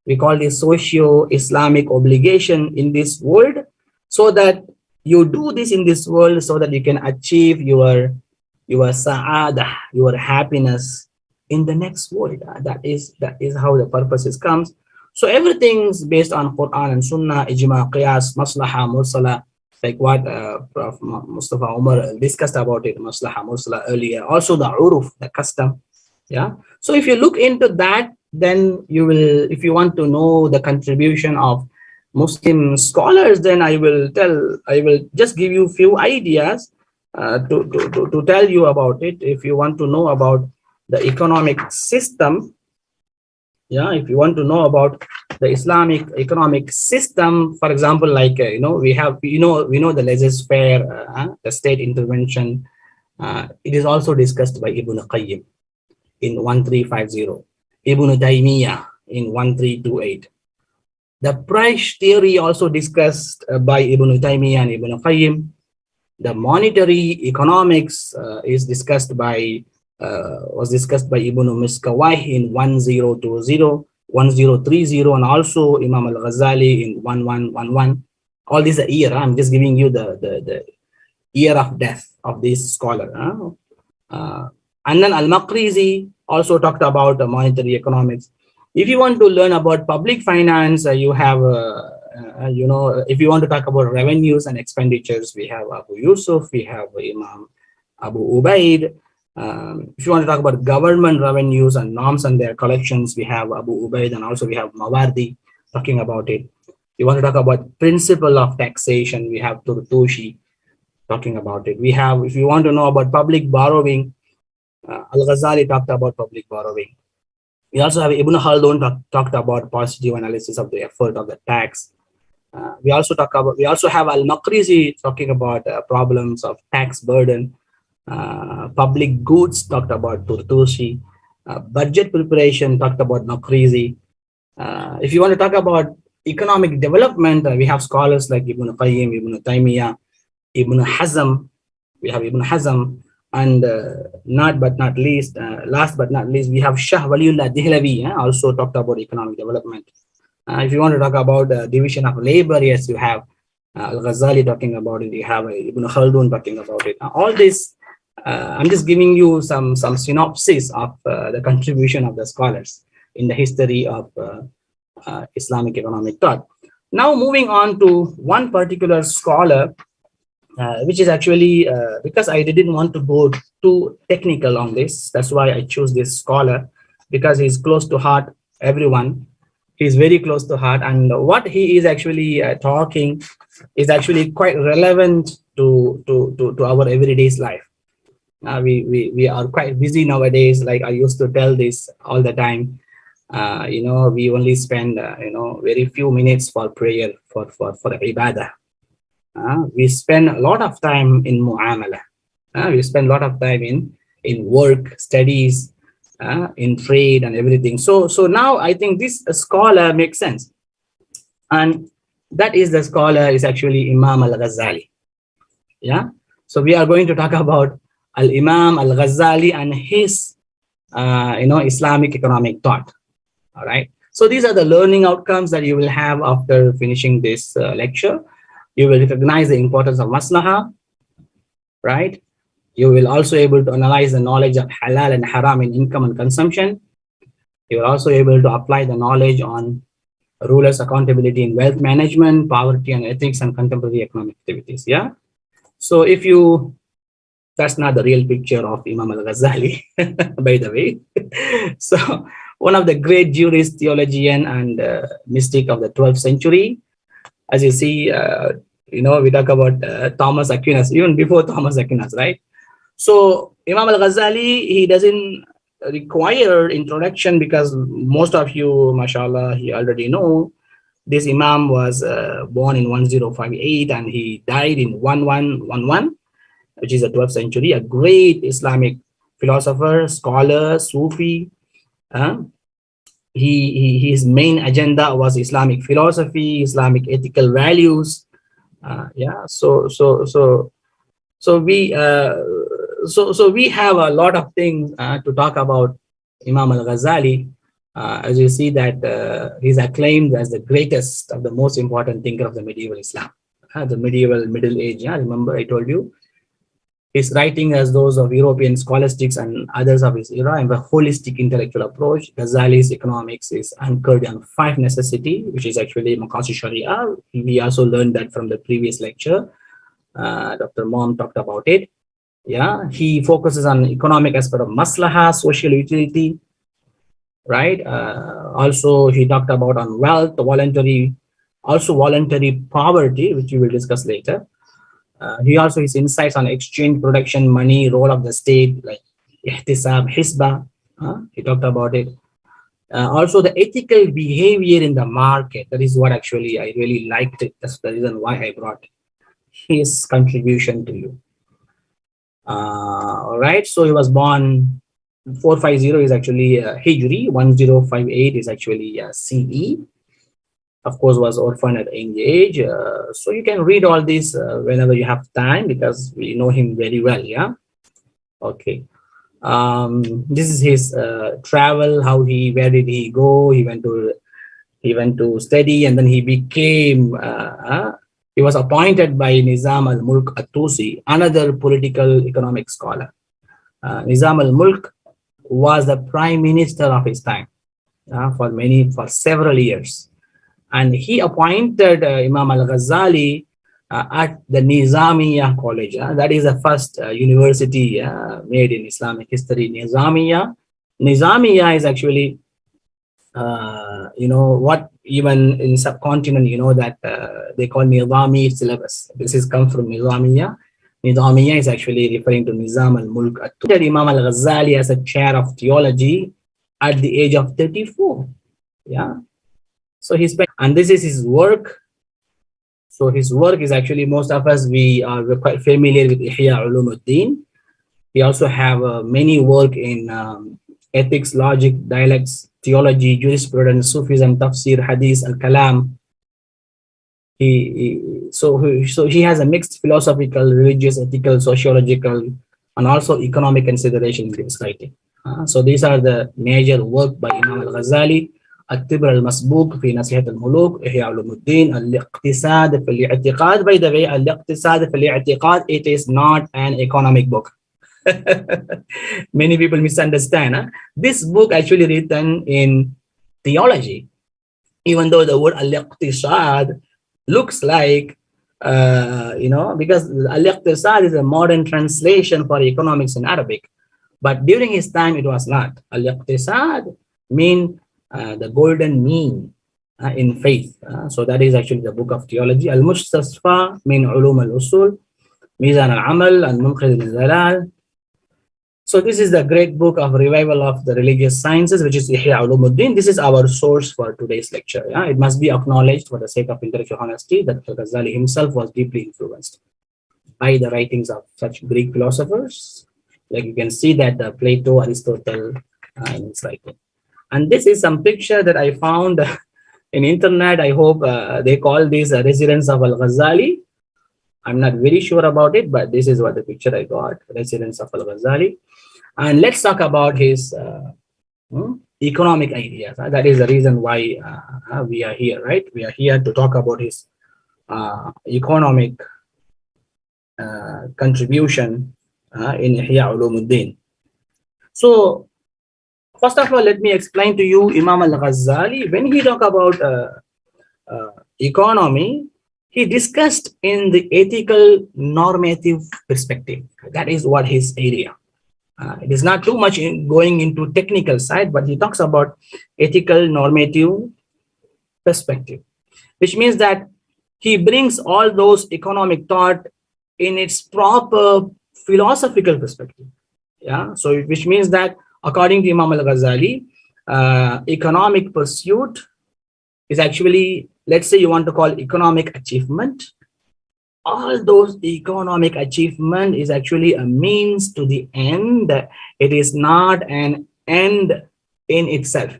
We call this socio-Islamic obligation in this world, so that you do this in this world so that you can achieve your sa'adah, your happiness in the next world. That is how the purposes comes. So everything's based on Quran and Sunnah, ijma, qiyas, maslaha, mursala, like what Prof. Mustafa Umar discussed about it, maslaha, mursala earlier. Also the uruf, the custom. Yeah. So if you look into that, then you will, if you want to know the contribution of Muslim scholars, then I will just give you a few ideas to tell you about it. If you want to know about the economic system, yeah, if you want to know about the Islamic economic system, for example, like we know the laissez-faire, the state intervention. It is also discussed by Ibn Qayyim in 1350, Ibn Taymiyyah in 1328. The price theory also discussed by Ibn Taymiyyah and Ibn Qayyim. The monetary economics was discussed by Ibn Miskawayh in 1020, 1030, and also Imam al-Ghazali in 1111. All this a year. I'm just giving you the year of death of this scholar. And then Al-Maqrizi also talked about monetary economics. If you want to learn about public finance, you have if you want to talk about revenues and expenditures, we have Abu Yusuf, we have Imam Abu Ubaid. If you want to talk about government revenues and norms and their collections, we have Abu Ubaid, and also we have Mawardi talking about it. You want to talk about principle of taxation, we have Turtushi talking about it. We have, if you want to know about public borrowing, Al-Ghazali talked about public borrowing. We also have Ibn Khaldun talked about positive analysis of the effort of the tax. We also have Al-Maqrizi talking about problems of tax burden. Public goods talked about Turtusi. Budget preparation talked about Maqrizi. If you want to talk about economic development, we have scholars like Ibn Qayyim, Ibn Taymiyyah, Ibn Hazm. We have Ibn Hazm, and last but not least, we have Shah Waliullah Dehlavi, also talked about economic development. If you want to talk about division of labor, yes, you have Al-Ghazali talking about it. You have Ibn Khaldun talking about it. All this, I'm just giving you some synopsis of the contribution of the scholars in the history of Islamic economic thought. Now moving on to one particular scholar, which is actually, because I didn't want to go too technical on this, that's why I chose this scholar, because he's close to heart, everyone. He's very close to heart, and what he is actually talking is actually quite relevant to our everyday's life. We are quite busy nowadays. Like I used to tell this all the time. We only spend very few minutes for prayer, for ibadah. We spend a lot of time in mu'amala. We spend a lot of time in work, studies, in trade and everything. So now I think this scholar makes sense. And that is the scholar is actually Imam al-Ghazali. Yeah. So we are going to talk about Al-Imam al-Ghazali and his, Islamic economic thought. All right. So these are the learning outcomes that you will have after finishing this lecture. You will recognize the importance of maslaha, right? You will also able to analyze the knowledge of halal and haram in income and consumption. You will also able to apply the knowledge on rulers' accountability in wealth management, poverty and ethics, and contemporary economic activities. Yeah. So that's not the real picture of Imam al-Ghazali, by the way. So one of the great jurist, theologian, and mystic of the 12th century. As you see, we talk about Thomas Aquinas, even before Thomas Aquinas, right? So Imam al-Ghazali, he doesn't require introduction because most of you, mashallah, he already know. This Imam was born in 1058 and he died in 1111, which is the 12th century, a great Islamic philosopher, scholar, Sufi. His main agenda was Islamic philosophy, Islamic ethical values. So we have a lot of things to talk about Imam al-Ghazali. As you see that he's acclaimed as the greatest of the most important thinker of the medieval Islam, the middle age. Yeah, remember I told you. His writing as those of European scholastics and others of his era and the holistic intellectual approach. Ghazali's economics is anchored on 5 necessity, which is actually Maqasid Sharia. We also learned that from the previous lecture. Dr. Mohamed talked about it. Yeah, he focuses on economic aspect of maslaha, social utility, right? Also, he talked about on wealth, voluntary poverty, which we will discuss later. He also his insights on exchange, production, money, role of the state, like ihtisab, hisba. He talked about it. Also, the ethical behavior in the market. That is what actually I really liked it. That's the reason why I brought his contribution to you. All right. So he was born 450 is actually Hijri, 1058 is actually CE. Of course, was orphaned at young age. So you can read all this whenever you have time because we know him very well. Yeah. Okay. This is his travel. Where did he go? He went to study, and then he was appointed by Nizam al-Mulk at-Tusi, another political economic scholar. Nizam al-Mulk was the prime minister of his time for several years, and he appointed Imam al-Ghazali at the Nizamiya College. That is the first university made in Islamic history. Nizamiya is actually, what even in subcontinent, that they call Nizami syllabus. This is come from Nizamiya. Nizamiya is actually referring to Nizam al-Mulk. Imam al-Ghazali as a chair of theology at the age of 34. Yeah. So he spent, and this is his work. So his work is actually, most of us, we're quite familiar with Ihya Ulumuddin. We also have many work in ethics, logic, dialects, theology, jurisprudence, Sufism, tafsir, hadith, al-kalam. So he has a mixed philosophical, religious, ethical, sociological, and also economic consideration in his writing. So these are the major work by Imam al-Ghazali. التبر المسبوق في نصيحة الملوك إحياء علوم الدين الاقتصاد في الاعتقاد. By the way, الاقتصاد في الاعتقاد, it is not an economic book. Many people misunderstand. This book actually written in theology, even though the word al-iqtisad looks like, because al-iqtisad is a modern translation for economics in Arabic. But during his time, it was not. Al-iqtisad mean the golden mean in faith. So that is actually the book of theology. Al-Mustasfa min ulum al-usul, Mizan al-amal, al-munqidh al-zalal. So this is the great book of revival of the religious sciences, which is Ihya Ulumuddin. This is our source for today's lecture. It must be acknowledged, for the sake of intellectual honesty, that Al-Ghazali himself was deeply influenced by the writings of such Greek philosophers. Like you can see that Plato, Aristotle in his writing. And this is some picture that I found in internet. I hope they call this a residence of Al-Ghazali. I'm not very sure about it, but this is what the picture I got, residence of Al-Ghazali. And let's talk about his economic ideas. That is the reason why we are here, right? We are here to talk about his economic contribution in Ihya Ulumuddin. So, first of all, let me explain to you Imam al-Ghazali. When he talk about economy, he discussed in the ethical normative perspective. That is what his area. It is not too much going into technical side, but he talks about ethical normative perspective, which means that he brings all those economic thought in its proper philosophical perspective. Yeah. So which means that according to Imam al-Ghazali, economic pursuit is actually, let's say you want to call economic achievement. All those economic achievement is actually a means to the end. It is not an end in itself.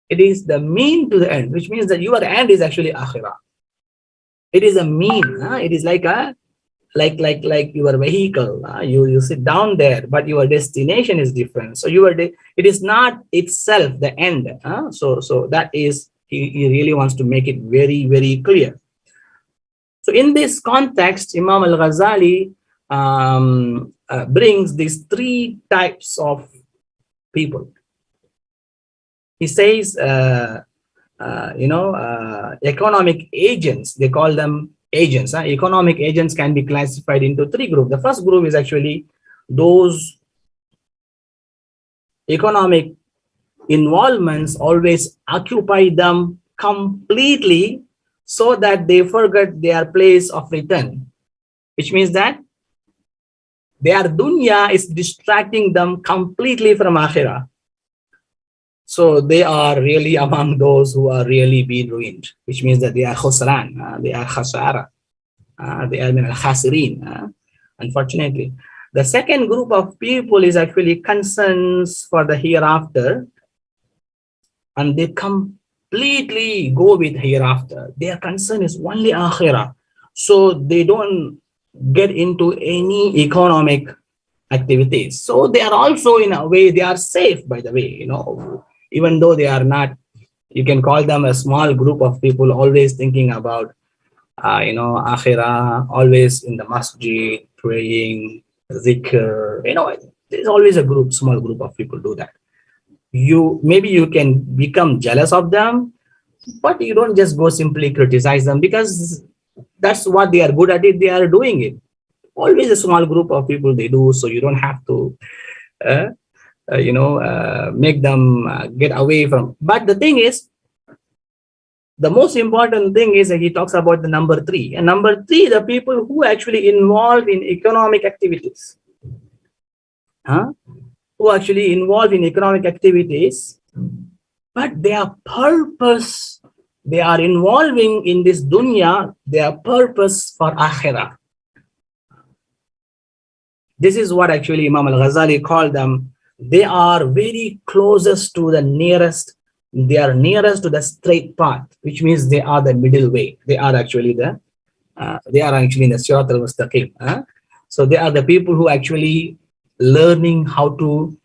It is the mean to the end, which means that your end is actually akhirah. It is a mean. It is like your vehicle. You sit down there, but your destination is different. So it is not itself the end. So that is, he really wants to make it very, very clear. So in this context, Imam al-Ghazali brings these three types of people. He says, economic agents, they call them agents. Economic agents can be classified into three groups. The first group is actually those economic involvements always occupy them completely, so that they forget their place of return. which means that their dunya is distracting them completely from akhirah. So they are really among those who are really being ruined, which means that they are khusran, they are khasara, they are min al-khasirin, unfortunately. The second group of people is actually concerns for the hereafter, and they completely go with hereafter. Their concern is only akhirah. So they don't get into any economic activities. So they are also, in a way, they are safe, by the way, even though they are not, you can call them a small group of people always thinking about, akhirah, always in the masjid, praying, zikr, there's always a small group of people do that. Maybe you can become jealous of them, but you don't just go simply criticize them, because that's what they are good at it. They are doing it. Always a small group of people they do, so you don't have to make them get away from. But the thing is, the most important thing is that he talks about the number 3, and number 3, the people who actually involved in economic activities, who actually involved in economic activities, but their purpose, they are involving in this dunya, their purpose for akhirah. This is what actually Imam al-Ghazali called them. They are very closest to the nearest, they are nearest to the straight path, which means they are the middle way. They are actually in the Sirat al-Mustaqim. So they are the people who actually learning how to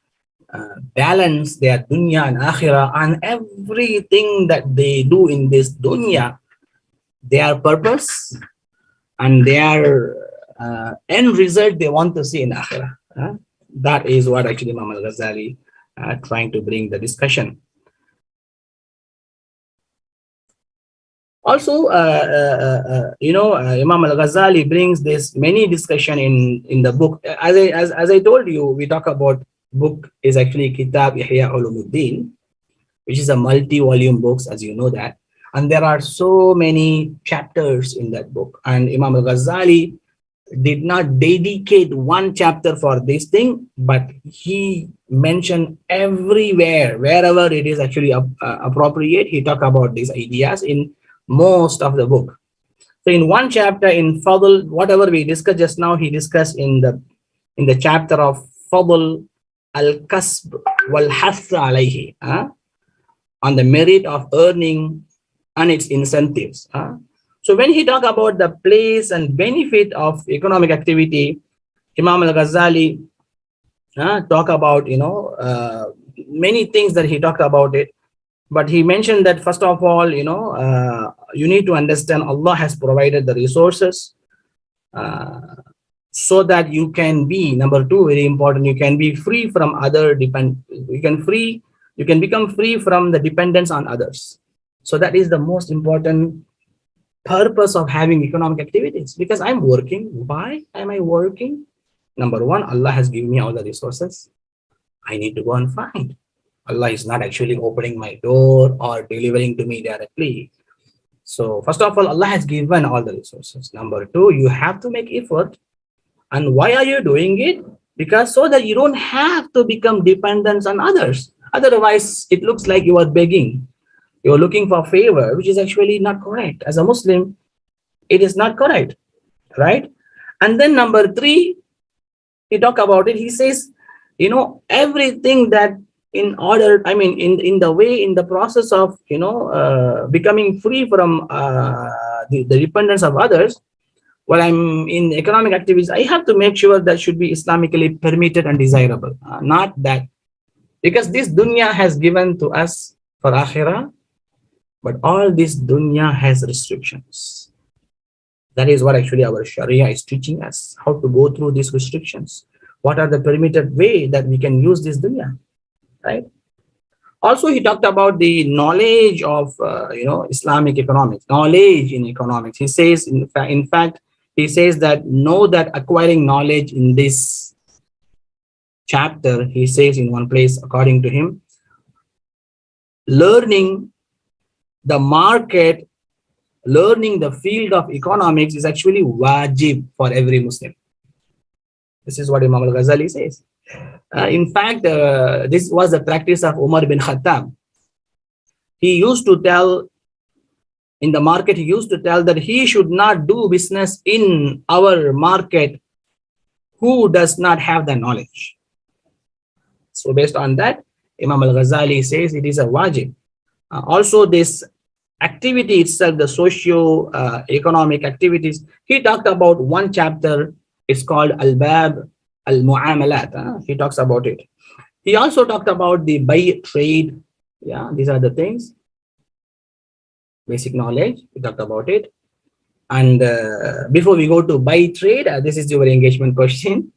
balance their dunya and akhirah, and everything that they do in this dunya, their purpose and their end result they want to see in akhirah. That is what actually Imam al-Ghazali trying to bring the discussion. Also, Imam al-Ghazali brings this many discussion in the book. As I told you, we talk about book is actually Kitab Ihya Ulumuddin, which is a multi-volume books, as you know that. And there are so many chapters in that book. And Imam al-Ghazali did not dedicate one chapter for this thing, but he mentioned everywhere, wherever it is actually appropriate, he talked about these ideas in most of the book. So in one chapter in Fadl, whatever we discussed just now, he discussed in the chapter of Fadl al-Kasb wal-Hath alayhi, on the merit of earning and its incentives. So when he talk about the place and benefit of economic activity, Imam al-Ghazali talk about, many things that he talked about it. But he mentioned that first of all, you need to understand Allah has provided the resources so that you can be, number 2, very important, you can be free from you can become free from the dependence on others. So that is the most important purpose of having economic activities, because I'm working. Why am I working? Number 1, Allah has given me all the resources. I need to go and find. Allah is not actually opening my door or delivering to me directly. So first of all, Allah has given all the resources. Number 2, you have to make effort. And why are you doing it? Because so that you don't have to become dependent on others. Otherwise, it looks like you are begging. You're looking for favor, which is actually not correct. As a Muslim, it is not correct, right? And then number 3, he talk about it. He says, everything that in order, in the process of, becoming free from the dependence of others, while I'm in economic activities, I have to make sure that should be Islamically permitted and desirable. Not that, because this dunya has given to us for akhirah, but all this dunya has restrictions. That is what actually our Sharia is teaching us, how to go through these restrictions. What are the permitted way that we can use this dunya, right? Also, he talked about the knowledge of, Islamic economics, knowledge in economics. He says, in fact, he says that know that acquiring knowledge in this chapter, he says in one place, according to him, learning the market, learning the field of economics is actually wajib for every Muslim. This is what Imam al-Ghazali says. In fact, this was the practice of Umar bin Khattab. He used to tell in the market, he used to tell that he should not do business in our market who does not have the knowledge. So based on that, Imam al-Ghazali says it is a wajib. Also, this activity itself, the socio-economic activities, he talked about one chapter. It's called Al-Bab Al-Mu'amalat. He talks about it. He also talked about the buy trade. Yeah, these are the things. Basic knowledge, we talked about it. And before we go to buy trade, this is your engagement question.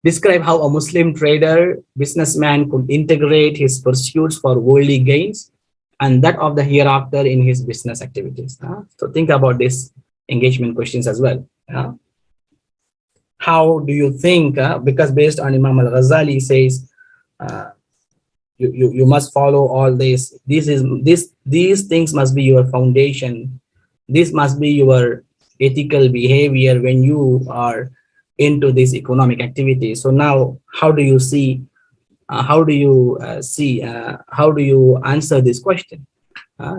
Describe how a Muslim trader, businessman could integrate his pursuits for worldly gains and that of the hereafter in his business activities. So think about this engagement questions as well. How do you think, because based on Imam al-Ghazali says, you must follow all this. These things must be your foundation. This must be your ethical behavior when you are into this economic activity. So now, how do you see? How do you answer this question?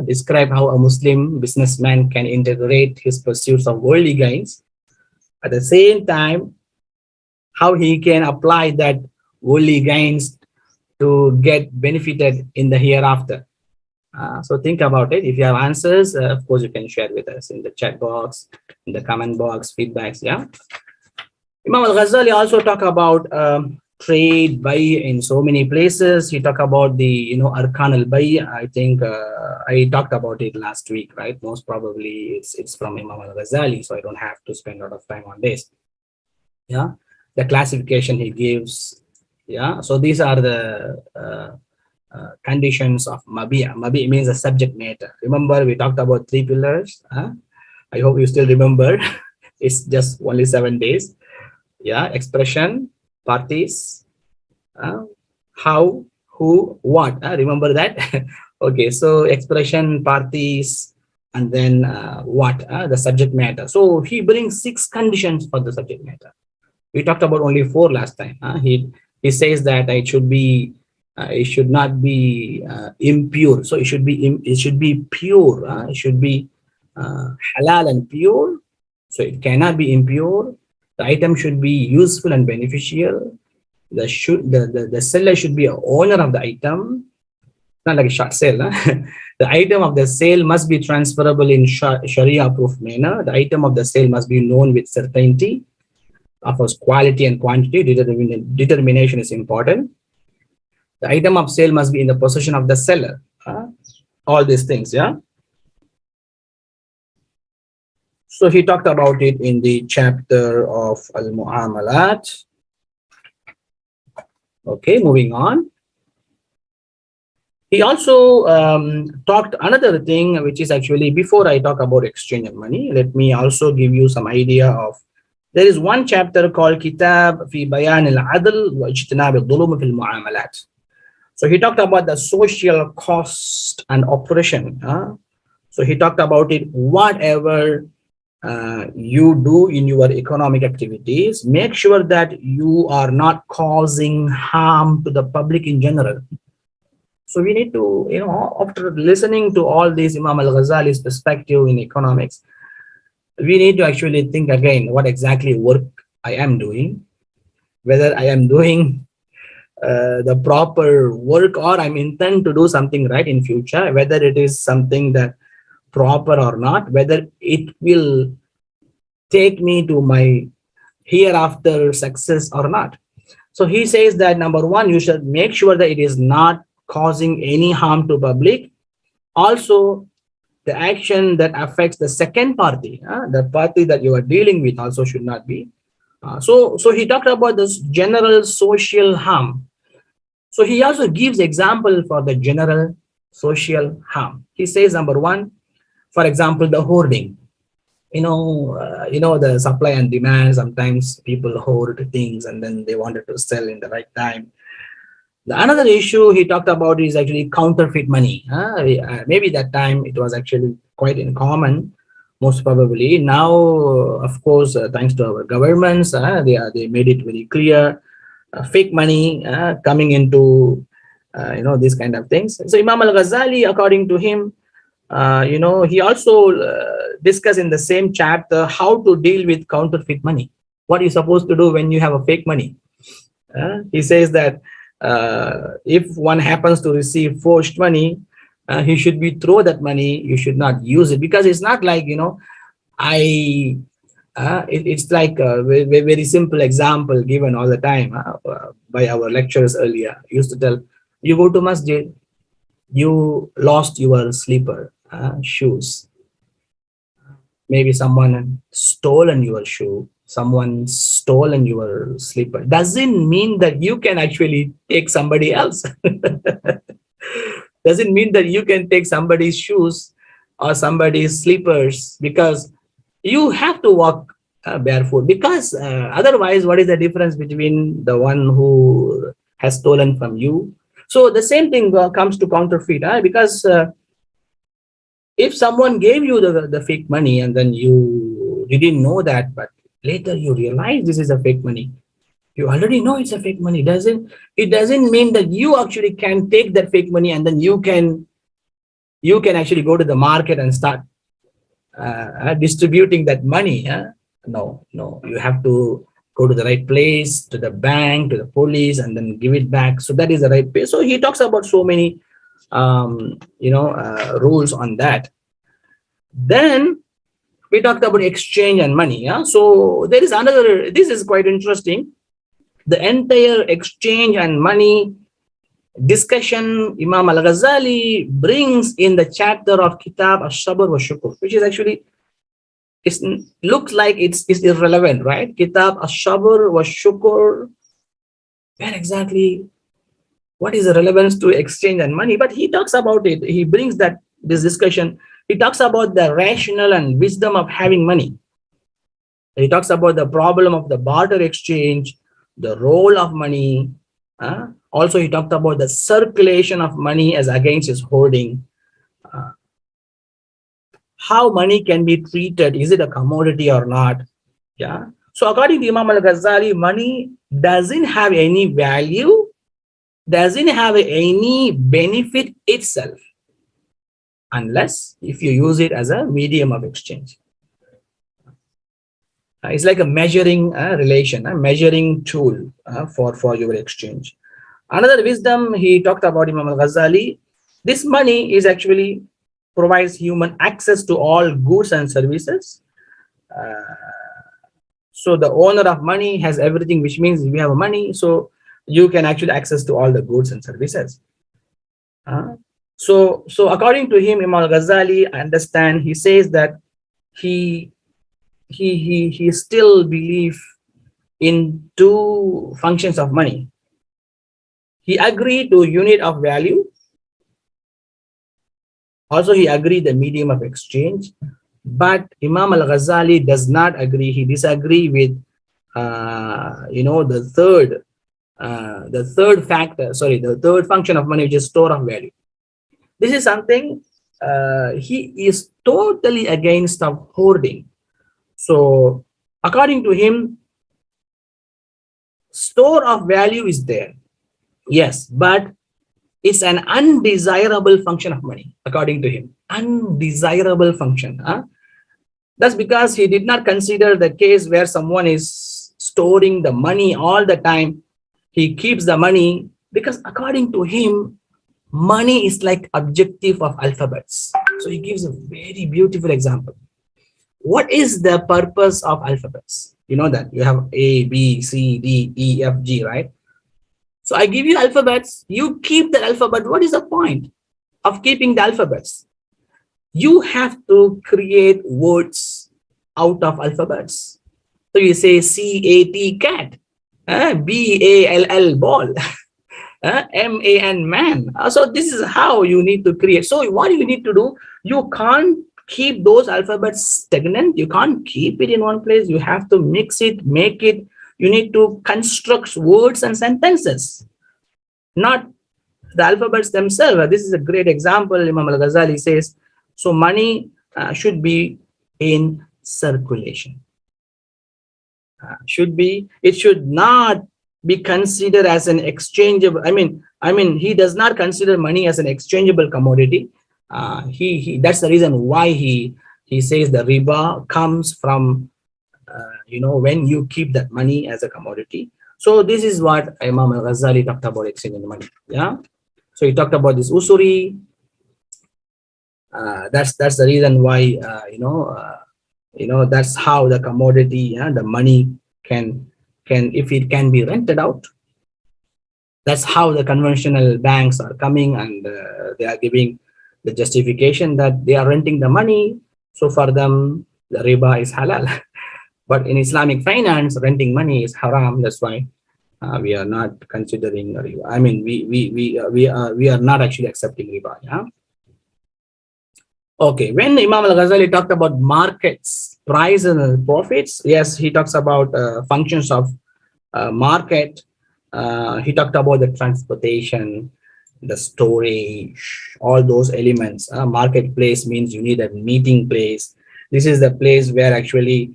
Describe how a Muslim businessman can integrate his pursuits of worldly gains. At the same time, how he can apply that worldly gains to get benefited in the hereafter. So think about it. If you have answers, of course, you can share with us in the chat box, in the comment box, feedbacks. Yeah. Imam al-Ghazali also talk about trade, buy in so many places. He talk about the arkan al-buy. I think I talked about it last week, right? Most probably it's from Imam al-Ghazali, so I don't have to spend a lot of time on this. Yeah, the classification he gives. Yeah, so these are the conditions of mabi'. Mabi' means a subject matter. Remember, we talked about 3 pillars. I hope you still remember. It's just only 7 days. Yeah, expression, parties, how, who, what. Remember that? Okay, so expression, parties, and then what, the subject matter. So he brings 6 conditions for the subject matter. We talked about only 4 last time. He says that it should be, it should not be impure. So it should be pure. It should be halal and pure. So it cannot be impure. The item should be useful and beneficial. The seller should be an owner of the item, not like a short sale. The item of the sale must be transferable in Sharia-approved manner. The item of the sale must be known with certainty. Of course, quality and quantity determination is important. The item of sale must be in the possession of the seller. All these things, yeah. So he talked about it in the chapter of Al-Mu'amalat. Okay, moving on. He also talked another thing, which is actually, before I talk about exchange of money, let me also give you some idea of, there is one chapter called Kitab fi Bayan al-Adl wa Ijtinab al-Dhulum fi al-Mu'amalat. So he talked about the social cost and oppression. So he talked about it, whatever you do in your economic activities, make sure that you are not causing harm to the public in general. So we need to, after listening to all these Imam al-Ghazali's perspective in economics, we need to actually think again what exactly work I am doing, whether I am doing the proper work or I'm intent to do something right in future, whether it is something that proper or not, whether it will take me to my hereafter success or not. So he says that number 1, you should make sure that it is not causing any harm to public. Also, the action that affects the second party, the party that you are dealing with, also should not be. So he talked about this general social harm. So he also gives example for the general social harm. He says number 1, for example, the hoarding. The supply and demand. Sometimes people hoard things and then they wanted to sell in the right time. The another issue he talked about is actually counterfeit money. Maybe that time it was actually quite in common, most probably. Now, of course, thanks to our governments, they made it very clear. Fake money coming into these kind of things. So Imam Al Ghazali, according to him, he also discussed in the same chapter how to deal with counterfeit money. What you're supposed to do when you have a fake money. He says that if one happens to receive forged money, he should be throw that money. You should not use it, because it's not like I. It's like a very, very simple example given all the time by our lecturers earlier. Used to tell, you go to masjid, you lost your sleeper shoes. Maybe someone stolen your shoe, someone stolen your slipper. Doesn't mean that you can actually take somebody else. Doesn't mean that you can take somebody's shoes or somebody's slippers, because you have to walk barefoot. Because otherwise, what is the difference between the one who has stolen from you? So the same thing comes to counterfeit, because if someone gave you the fake money and then you didn't know that, but later you realize this is a fake money, you already know it's a fake money. It doesn't mean that you actually can take that fake money and then you can actually go to the market and start distributing that money. No, you have to go to the right place, to the bank, to the police, and then give it back. So that is the right way. So he talks about so many rules on that. Then we talked about exchange and money. So there is another, this is quite interesting. The entire exchange and money discussion Imam Al-Ghazali brings in the chapter of Kitab Ash-Sabr wa Shukr, which is actually, it looks like it's irrelevant, right? Kitab Ash-Sabr wa Shukr, where exactly, what is the relevance to exchange and money? But he talks about it. He brings this discussion. He talks about the rationale and wisdom of having money. He talks about the problem of the barter exchange, the role of money. Also, he talked about the circulation of money as against its hoarding. How money can be treated. Is it a commodity or not? Yeah. So according to Imam Al-Ghazali, money doesn't have any value, doesn't have any benefit itself, unless if you use it as a medium of exchange. It's like a measuring relation, a measuring tool for your exchange. Another wisdom he talked about, Imam Al-Ghazali, this money is actually provides human access to all goods and services. So the owner of money has everything, which means if you have money, so you can actually access to all the goods and services. So according to him, Imam Al-Ghazali, I understand, he says that he still believes in two functions of money. He agreed to unit of value. Also, he agreed the medium of exchange. But Imam Al-Ghazali does not agree. He disagrees with, the third function of money, which is store of value. This is something he is totally against of hoarding. So according to him, store of value is there. Yes, but it's an undesirable function of money, according to him. Undesirable function. That's because he did not consider the case where someone is storing the money all the time. He keeps the money because according to him, money is like objective of alphabets. So he gives a very beautiful example. What is the purpose of alphabets? You know that you have A, B, C, D, E, F, G, right? So I give you alphabets, you keep the alphabet. What is the point of keeping the alphabets? You have to create words out of alphabets. So you say C-A-T, cat, B-A-L-L, ball, M-A-N, man. So this is how you need to create. So what you need to do, you can't keep those alphabets stagnant. You can't keep it in one place. You have to mix it, make it. You need to construct words and sentences. not the alphabets themselves. This is a great example. Imam Al-Ghazali says, so money should be in circulation. It should not be considered as an exchangeable. He does not consider money as an exchangeable commodity. That's the reason why he says the riba comes from when you keep that money as a commodity. So this is what Imam Al-Ghazali talked about exchanging money. Yeah. So he talked about this usuri. That's the reason why that's how the commodity, the money can if it can be rented out. That's how the conventional banks are coming, and they are giving the justification that they are renting the money. So for them, the riba is halal. But in Islamic finance, renting money is haram. That's why we are not considering riba. We are not actually accepting riba. Yeah. Okay, when Imam Al-Ghazali talked about markets, price and profits, yes, he talks about functions of market. He talked about the transportation, the storage, all those elements. Marketplace means you need a meeting place. This is the place where actually,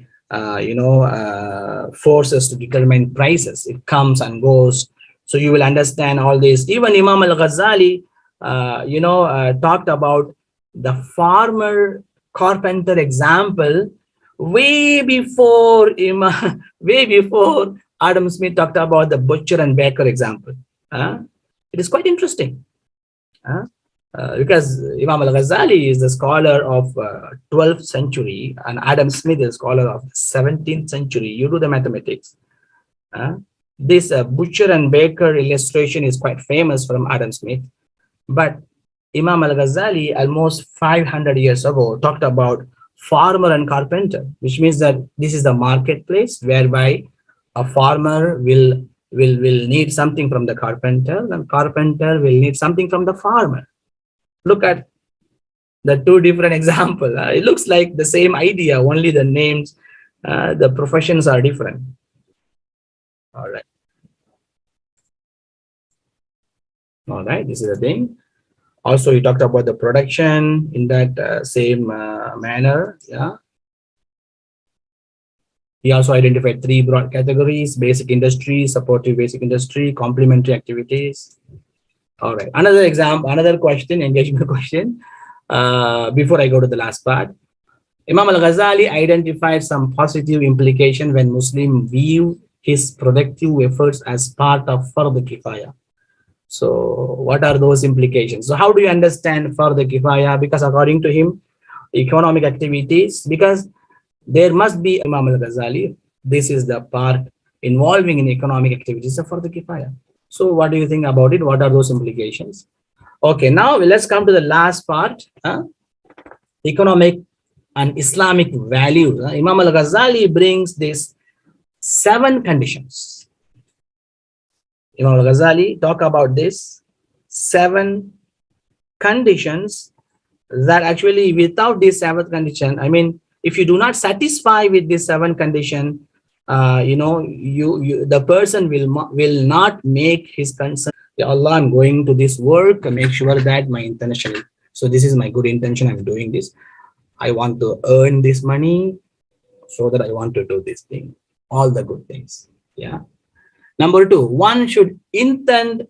forces to determine prices. It comes and goes. So you will understand all this. Even Imam Al-Ghazali, talked about the farmer carpenter example way before way before Adam Smith talked about the butcher and baker example. It is quite interesting because Imam Al-Ghazali is the scholar of 12th century and Adam Smith is scholar of 17th century. You do the mathematics. This butcher and baker illustration is quite famous from Adam Smith, but Imam Al-Ghazali almost 500 years ago talked about farmer and carpenter, which means that this is the marketplace whereby a farmer will need something from the carpenter and carpenter will need something from the farmer. Look at the two different examples. It looks like the same idea, only the names, the professions are different. All right, this is the thing. Also, he talked about the production in that same manner. Yeah. He also identified 3 broad categories: basic industry, supportive basic industry, complementary activities. All right. Another example, another question, engagement question. Before I go to the last part, Imam Al-Ghazali identified some positive implication when Muslims view his productive efforts as part of Fard Kifaya. So what are those implications? So how do you understand Fard Kifaya? Because according to him, economic activities, because there must be Imam Al-Ghazali, this is the part involving in economic activities of Fard Kifaya. So what do you think about it? What are those implications? Okay, now let's come to the last part, economic and Islamic values. Imam Al-Ghazali brings these 7 conditions. Imam Al-Ghazali talk about this 7 conditions that actually without this 7th condition, if you do not satisfy with this 7 condition, the person will not make his concern. Ya Allah, I'm going to this work, make sure that my intention. So this is my good intention. I'm doing this. I want to earn this money so that I want to do this thing. All the good things. Yeah. Number 2, one should intend.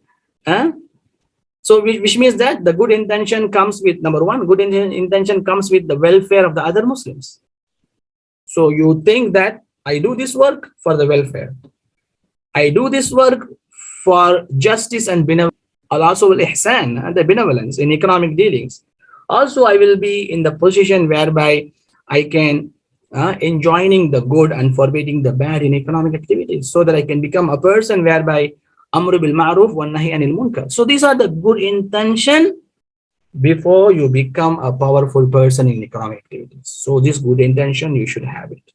So which means that the good intention comes with, number 1, good intention comes with the welfare of the other Muslims. So you think that I do this work for the welfare. I do this work for justice and benevolence. Also ihsan and the benevolence in economic dealings. Also, I will be in the position whereby I can enjoining the good and forbidding the bad in economic activities, so that I can become a person whereby amru bil ma'ruf wa nahi anil munkar. So these are the good intention before you become a powerful person in economic activities. So this good intention, you should have it.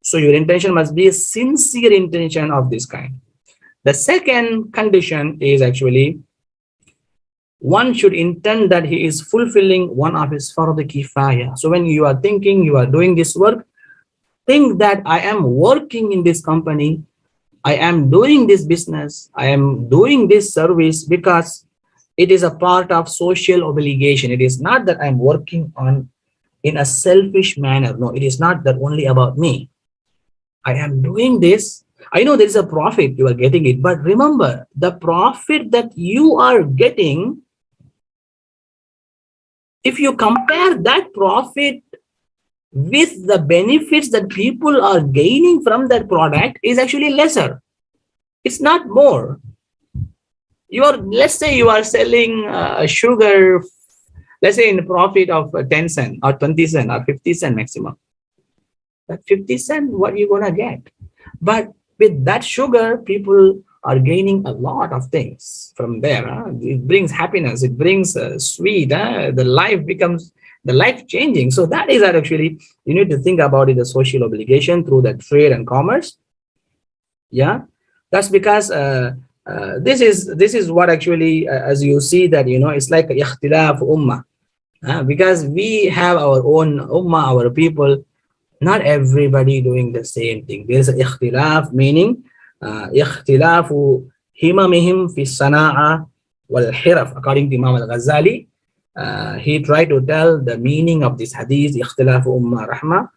So your intention must be a sincere intention of this kind. The second condition is actually one should intend that he is fulfilling one of his fard kifaya. So when you are thinking you are doing this work, think that I am working in this company I am doing this business, I am doing this service because it is a part of social obligation. It is not that I'm working on in a selfish manner. No, it is not that only about me. I am doing this. I know there is a profit, you are getting it, but remember the profit that you are getting, if you compare that profit with the benefits that people are gaining from that product, is actually lesser. It's not more. Let's say you are selling sugar, let's say in a profit of 10 cent or 20 cent or 50 cent maximum. That 50 cent, what you gonna get? But with that sugar, people are gaining a lot of things from there. It brings happiness, it brings sweet. The life becomes the life changing. So that is that actually you need to think about it, the social obligation through the trade and commerce. Yeah, that's because this is what actually, as you see that, it's like ikhtilaf ummah. Because we have our own ummah, our people, not everybody doing the same thing. There is a ikhtilaf, meaning ikhtilafu himamihim fi sana'a wal hiraf. According to Imam al-Ghazali, he tried to tell the meaning of this hadith, ikhtilafu ummah rahma,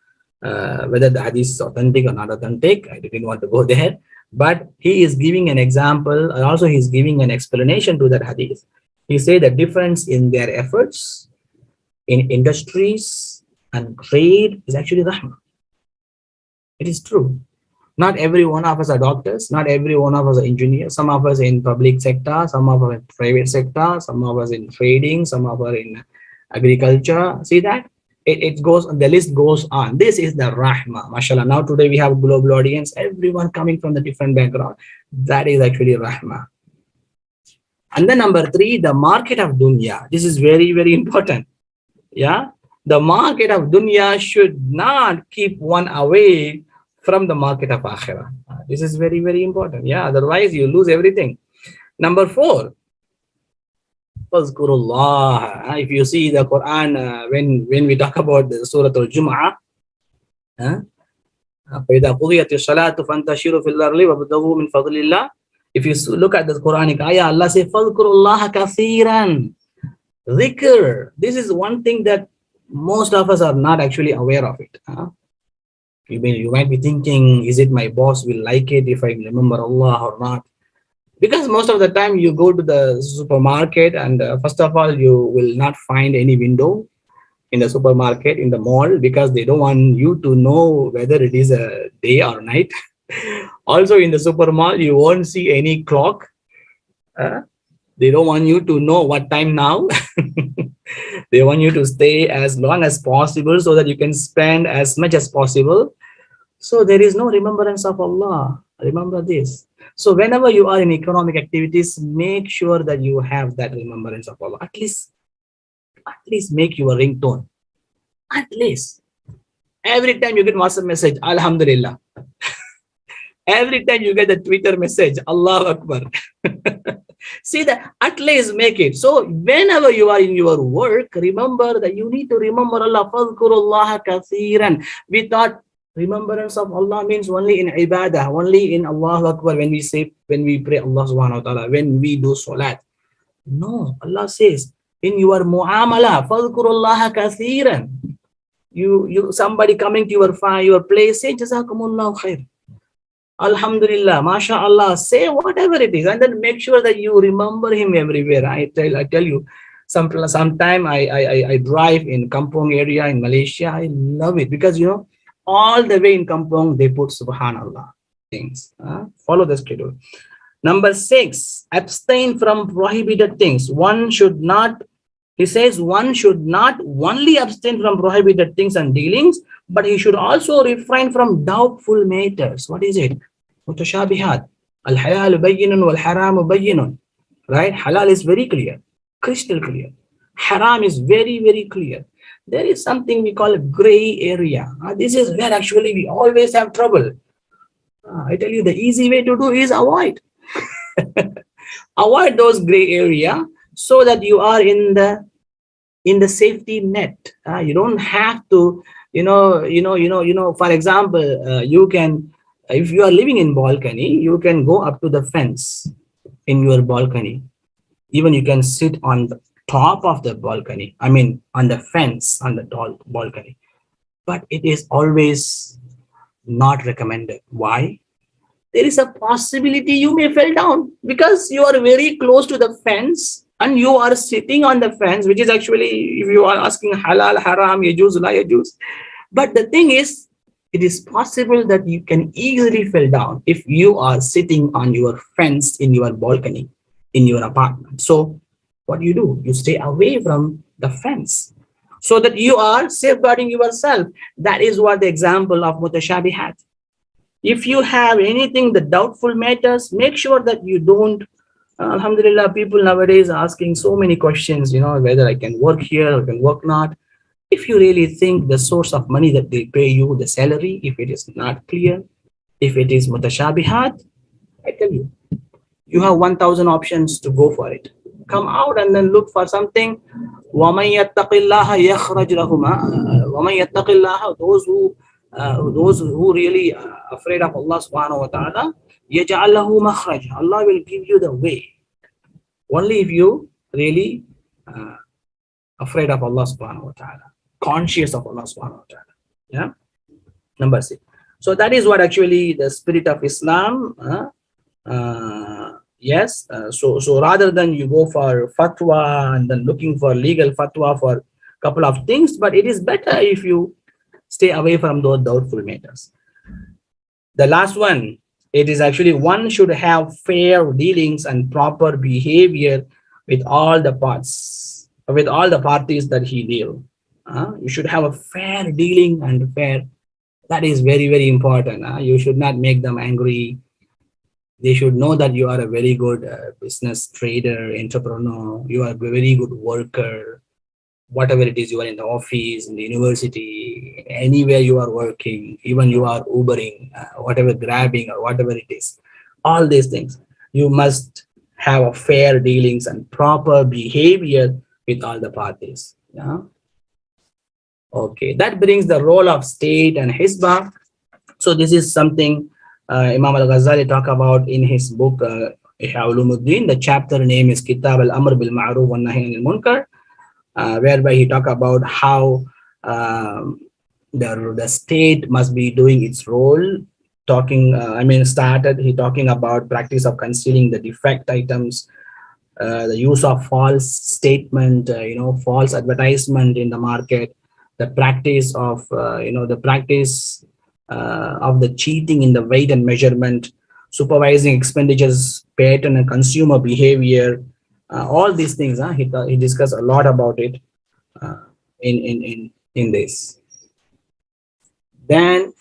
whether the hadith is authentic or not authentic. I didn't want to go there. But he is giving an example, and also he is giving an explanation to that hadith. He said the difference in their efforts in industries and trade is actually rahmah. It is true. Not every one of us are doctors, not every one of us are engineers. Some of us in public sector, some of us in private sector, some of us in trading, some of us in agriculture. See that? It goes, the list goes on. This is the rahmah, mashallah. Now today we have a global audience, everyone coming from the different background. That is actually rahmah. And then number 3, the market of dunya. This is very, very important. Yeah, the market of dunya should not keep one away from the market of akhirah. This is very, very important. Yeah, otherwise you lose everything. Number 4, fazkurullah. If you see the Quran, when we talk about the Surah Al-Jum'ah, فَإِذَا قُضِيَتِ الصَّلَاةُ فَانْتَشِرُوا فِي الْأَرْضِ وَابْتَغُوا مِنْ فَضْلِ اللَّهِ. If you look at the Quranic ayah, Allah says, فَاذْكُرُوا اللَّهَ كَثِيرًا. Dhikr. This is one thing that most of us are not actually aware of it. You might be thinking, is it my boss will like it if I remember Allah or not? Because most of the time you go to the supermarket and first of all, you will not find any window in the supermarket, in the mall, because they don't want you to know whether it is a day or night. Also in the supermarket, you won't see any clock. They don't want you to know what time now. They want you to stay as long as possible so that you can spend as much as possible. So there is no remembrance of Allah. Remember this. So whenever you are in economic activities, make sure that you have that remembrance of Allah. At least make your ringtone. At least. Every time you get WhatsApp message, Alhamdulillah. Every time you get a Twitter message, Allahu Akbar. See that, at least make it. So whenever you are in your work, remember that you need to remember Allah. Fadhkurullaha kathiran. We thought remembrance of Allah means only in ibadah, only in Allahu Akbar, when we pray Allah subhanahu wa ta'ala, when we do salat. No, Allah says in your muamala, fadhkurullaha kathiran. Somebody coming to your place, say jazakumullahu khair. Alhamdulillah, mashallah, say whatever it is, and then make sure that you remember him everywhere. I tell you, sometime I drive in Kampong area in Malaysia. I love it because all the way in Kampong they put Subhanallah things. Follow the schedule. Number 6, abstain from prohibited things. He says one should not only abstain from prohibited things and dealings, but he should also refrain from doubtful matters. What is it? Mutashabihat. Al-halal bayyinun wal-haram bayyinun. Right? Halal is very clear, crystal clear. Haram is very, very clear. There is something we call a gray area. This is where actually we always have trouble. I tell you, the easy way to do is avoid. Avoid those gray area so that you are in the safety net. You don't have to, for example, you can If you are living in balcony, you can go up to the fence in your balcony. Even you can sit on the top of the balcony. I mean, on the fence on the tall balcony. But it is always not recommended. Why? There is a possibility you may fall down because you are very close to the fence and you are sitting on the fence, which is actually, if you are asking halal, haram, yajuz, la yajuz. But the thing is, it is possible that you can easily fall down if you are sitting on your fence in your balcony, in your apartment. So what do? You stay away from the fence so that you are safeguarding yourself. That is what the example of mutashabihat. If you have anything the doubtful matters, make sure that you don't. Alhamdulillah, people nowadays are asking so many questions, whether I can work here or can work not. If you really think the source of money that they pay you, the salary, if it is not clear, if it is mutashabihat, I tell you, you have 1,000 options to go for it. Come out and then look for something. وَمَنْ يَتَّقِ اللَّهَ يَخْرَجْ لَهُمَا. وَمَنْ يَتَّقِ اللَّهَ, those who really are afraid of Allah subhanahu wa ta'ala, يَجْعَلْ لَهُ مَخْرَجْ. Allah will give you the way. Only if you really afraid of Allah subhanahu wa ta'ala, conscious of Allah subhanahu wa ta'ala. Yeah. Number 6. So that is what actually the spirit of Islam. Yes. So rather than you go for fatwa and then looking for legal fatwa for a couple of things, but it is better if you stay away from those doubtful matters. The last one, it is actually one should have fair dealings and proper behavior with all the parts, with all the parties that he deal. You should have a fair dealing and fair. That is very, very important. You should not make them angry. They should know that you are a very good business trader, entrepreneur. You are a very good worker. Whatever it is, you are in the office, in the university, anywhere you are working, even you are Ubering, whatever, grabbing or whatever it is. All these things, you must have a fair dealings and proper behavior with all the parties. Yeah. Okay, that brings the role of state and Hizbah. So this is something Imam al-Ghazali talk about in his book Ihya Ulumuddin. The chapter name is Kitab al-Amr bil Ma'ruf wa Nahy anil Munkar, whereby he talk about how the state must be doing its role. He talking about practice of concealing the defect items, the use of false statement, false advertisement in the market, the practice of the cheating in the weight and measurement, supervising expenditures, pattern and consumer behavior, all these things. He discussed a lot about it in this. Then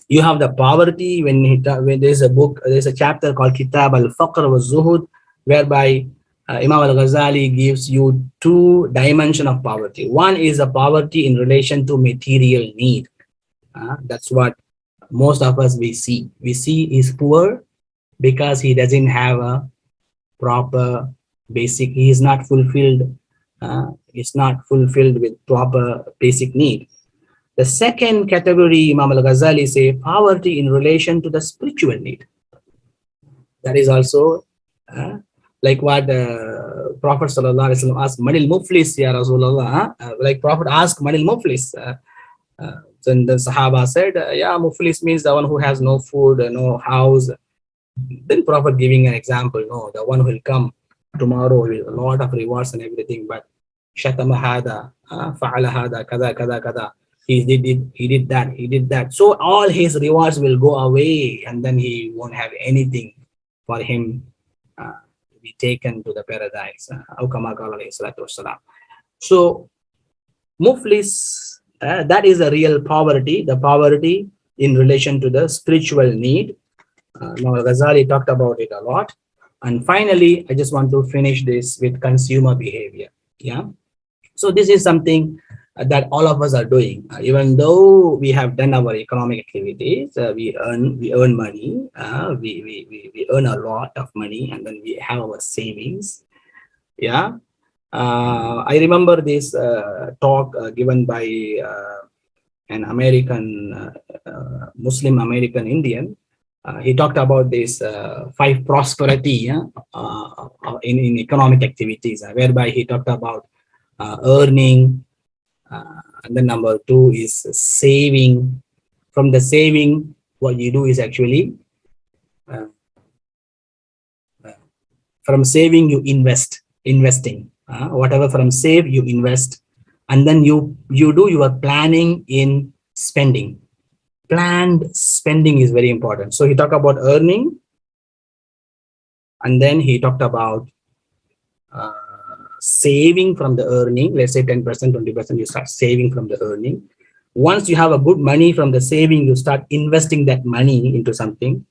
you have the poverty. When there's a chapter called Kitab al-Faqr wa Zuhud, whereby Imam al-Ghazali gives you two dimensions of poverty. One is a poverty in relation to material need. That's what most of us we see. We see he's poor because he doesn't have a proper basic. He is not fulfilled. It's not fulfilled with proper basic need. The second category, Imam al-Ghazali say, poverty in relation to the spiritual need. That is also like what Prophet sallallahu alaihi wasallam asked, Manil Muflis ya Rasulullah. Like Prophet asked Manil Muflis. Then the Sahaba said, yeah, Muflis means the one who has no food, no house. Then Prophet giving an example, no, the one who will come tomorrow with a lot of rewards and everything, but Shatama hada, fa'ala hada, kada, kada, kada. He did that. So all his rewards will go away and then he won't have anything for him to be taken to the paradise. So Muflis, that is a real poverty, the poverty in relation to the spiritual need. Now Ghazali talked about it a lot. And finally, I just want to finish this with consumer behavior. Yeah. So this is something that all of us are doing. Even though we have done our economic activities, we earn money, we earn a lot of money, and then we have our savings. Yeah. I remember this talk given by an American, Muslim American Indian. He talked about this five prosperity, yeah, in economic activities, whereby he talked about earning, and then number two is saving. From the saving, what you do is actually uh, from saving you investing. Whatever from save you invest, and then you do your planning in spending. Planned spending is very important. So he talked about earning, and then he talked about uh, saving from the earning. Let's say 10%, 20%, you start saving from the earning. Once you have a good money from the saving, you start investing that money into something,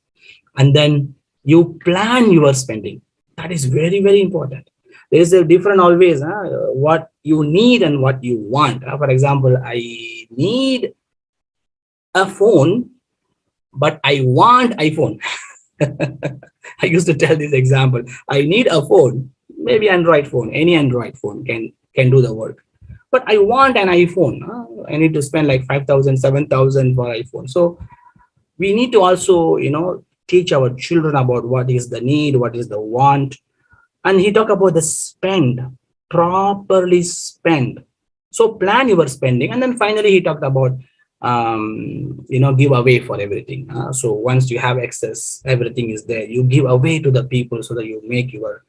and then you plan your spending. That is very, very important. There is a different always, what you need and what you want. For example, I need a phone, but I want iPhone. I used to tell this example. I need a phone, maybe Android phone, any Android phone can do the work. But I want an iPhone. I need to spend like 5,000, 7,000 for iPhone. So we need to also, teach our children about what is the need, what is the want. And he talked about the spend, properly spend. So plan your spending. And then finally, he talked about, give away for everything. So once you have excess, everything is there. You give away to the people so that you make your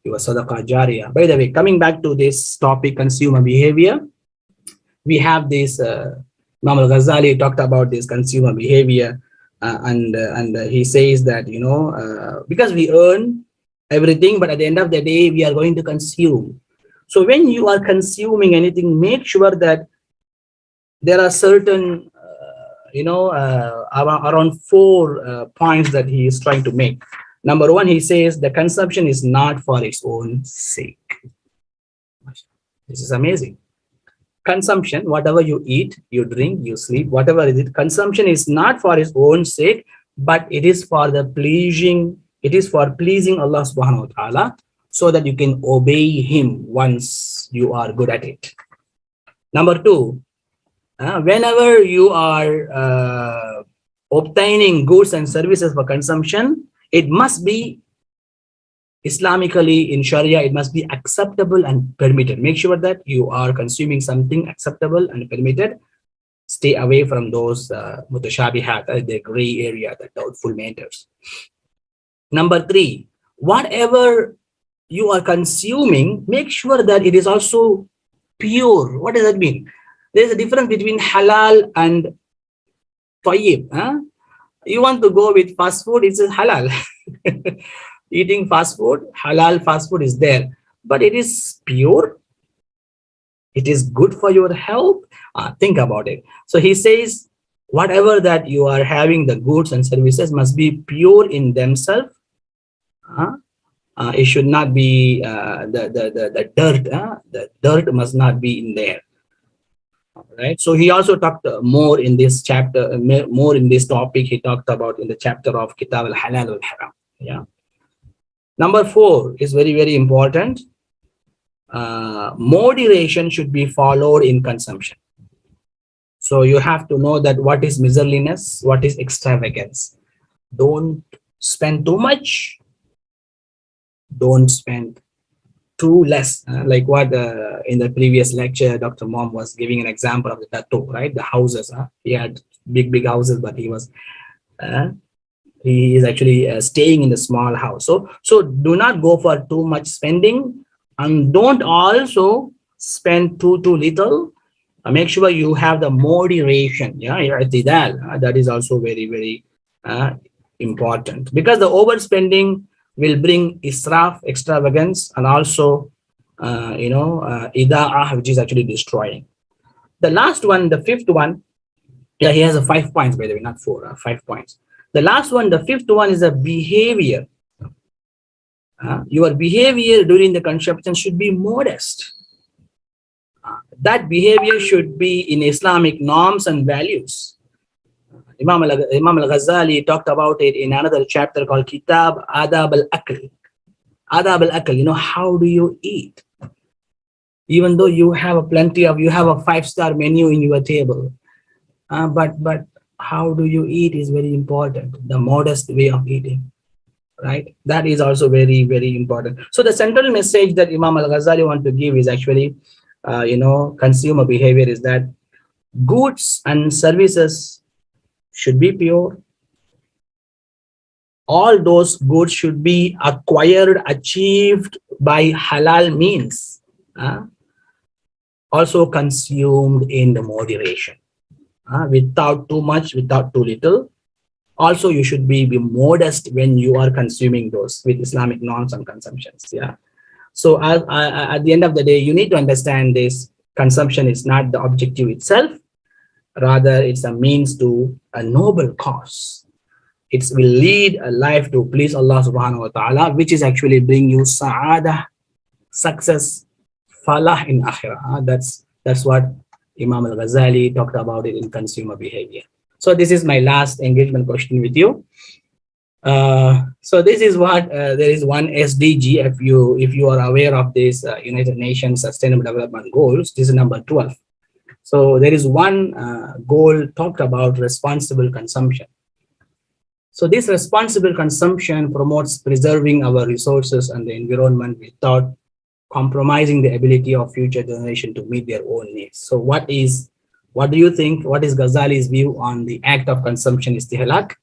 sadaqah jariyah. By the way, coming back to this topic, consumer behavior, we have this, Imam al-Ghazali talked about this consumer behavior, and he says that, because we earn everything, but at the end of the day, we are going to consume. So when you are consuming anything, make sure that there are certain, around 4 points that he is trying to make. Number one, he says the consumption is not for its own sake. This is amazing. Consumption, whatever you eat, you drink, you sleep, whatever it is, consumption is not for its own sake, but it is for pleasing Allah subhanahu wa ta'ala, so that you can obey him once you are good at it. Number two, whenever you are obtaining goods and services for consumption, it must be Islamically, in Sharia, it must be acceptable and permitted. Make sure that you are consuming something acceptable and permitted. Stay away from those mutashabihat, the gray area, the doubtful matters. Number three, whatever you are consuming, make sure that it is also pure. What does that mean? There's a difference between halal and tayyib. You want to go with fast food, it's halal. Eating fast food, halal fast food is there, but it is pure. It is good for your health. Think about it. So he says, whatever that you are having, the goods and services must be pure in themselves. It should not be the dirt. The dirt must not be in there. Right. So he also talked more in this chapter, more in this topic. He talked about in the chapter of Kitab al-Halal al-Haram. Yeah. Number four is very, very important. Moderation should be followed in consumption. So you have to know that what is miserliness, what is extravagance. Don't spend too much. Don't spend too less. Like what in the previous lecture, Dr. Mom was giving an example of the tattoo, right? The houses. He had big houses, but he is actually staying in a small house. So do not go for too much spending, and don't also spend too little. Make sure you have the moderation. Yeah, that is also very, very important, because the overspending will bring israf, extravagance, and also ida'ah, which is actually destroying. The last one, the fifth one, yeah, he has 5 points, by the way, not 4, 5 points. The last one, the fifth one, is a behavior. Your behavior during the consumption should be modest. That behavior should be in Islamic norms and values. Imam al-Ghazali talked about it in another chapter called Kitab Adab al-Akl. Adab al-Akl, how do you eat? Even though you have you have a 5-star menu in your table, but how do you eat is very important. The modest way of eating, right? That is also very, very important. So the central message that Imam Al-Ghazali want to give is actually, consumer behavior is that goods and services should be pure. All those goods should be acquired, achieved by halal means, also consumed in the moderation, without too much, without too little. Also, you should be modest when you are consuming those with Islamic norms and consumptions. Yeah. So at the end of the day, you need to understand this: consumption is not the objective itself. Rather, it's a means to a noble cause. It will lead a life to please Allah subhanahu wa ta'ala, which is actually bring you sa'adah, success, falah in akhirah. That's what Imam Al-Ghazali talked about it in consumer behavior. So this is my last engagement question with you. So this is what there is one SDG. If you are aware of this United Nations Sustainable Development Goals, this is number 12. So there is one goal talked about responsible consumption. So this responsible consumption promotes preserving our resources and the environment without compromising the ability of future generation to meet their own needs. So what do you think? What is Ghazali's view on the act of consumption istihlak,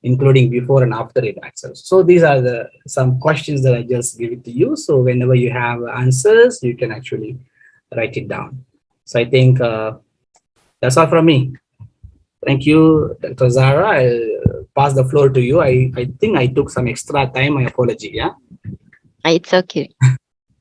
including before and after it access? So these are some questions that I just give it to you. So whenever you have answers, you can actually write it down. So I think that's all from me. Thank you, Dr. Zara. I'll pass the floor to you. I think I took some extra time. My apology. Yeah. It's okay.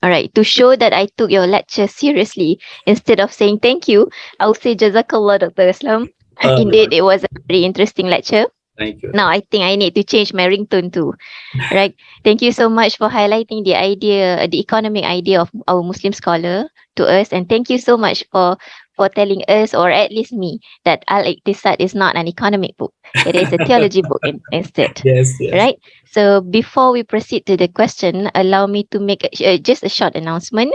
All right. To show that I took your lecture seriously, instead of saying thank you, I'll say Jazakallah, Dr. Aslam. Indeed, it was a very interesting lecture. Thank you. Now I think I need to change my ringtone too. Right. Thank you so much for highlighting the economic idea of our Muslim scholar to us. And thank you so much for telling us, or at least me, that Al-Iqtisad is not an economic book. It is a theology book instead. Yes, yes. Right. So before we proceed to the question, allow me to make just a short announcement.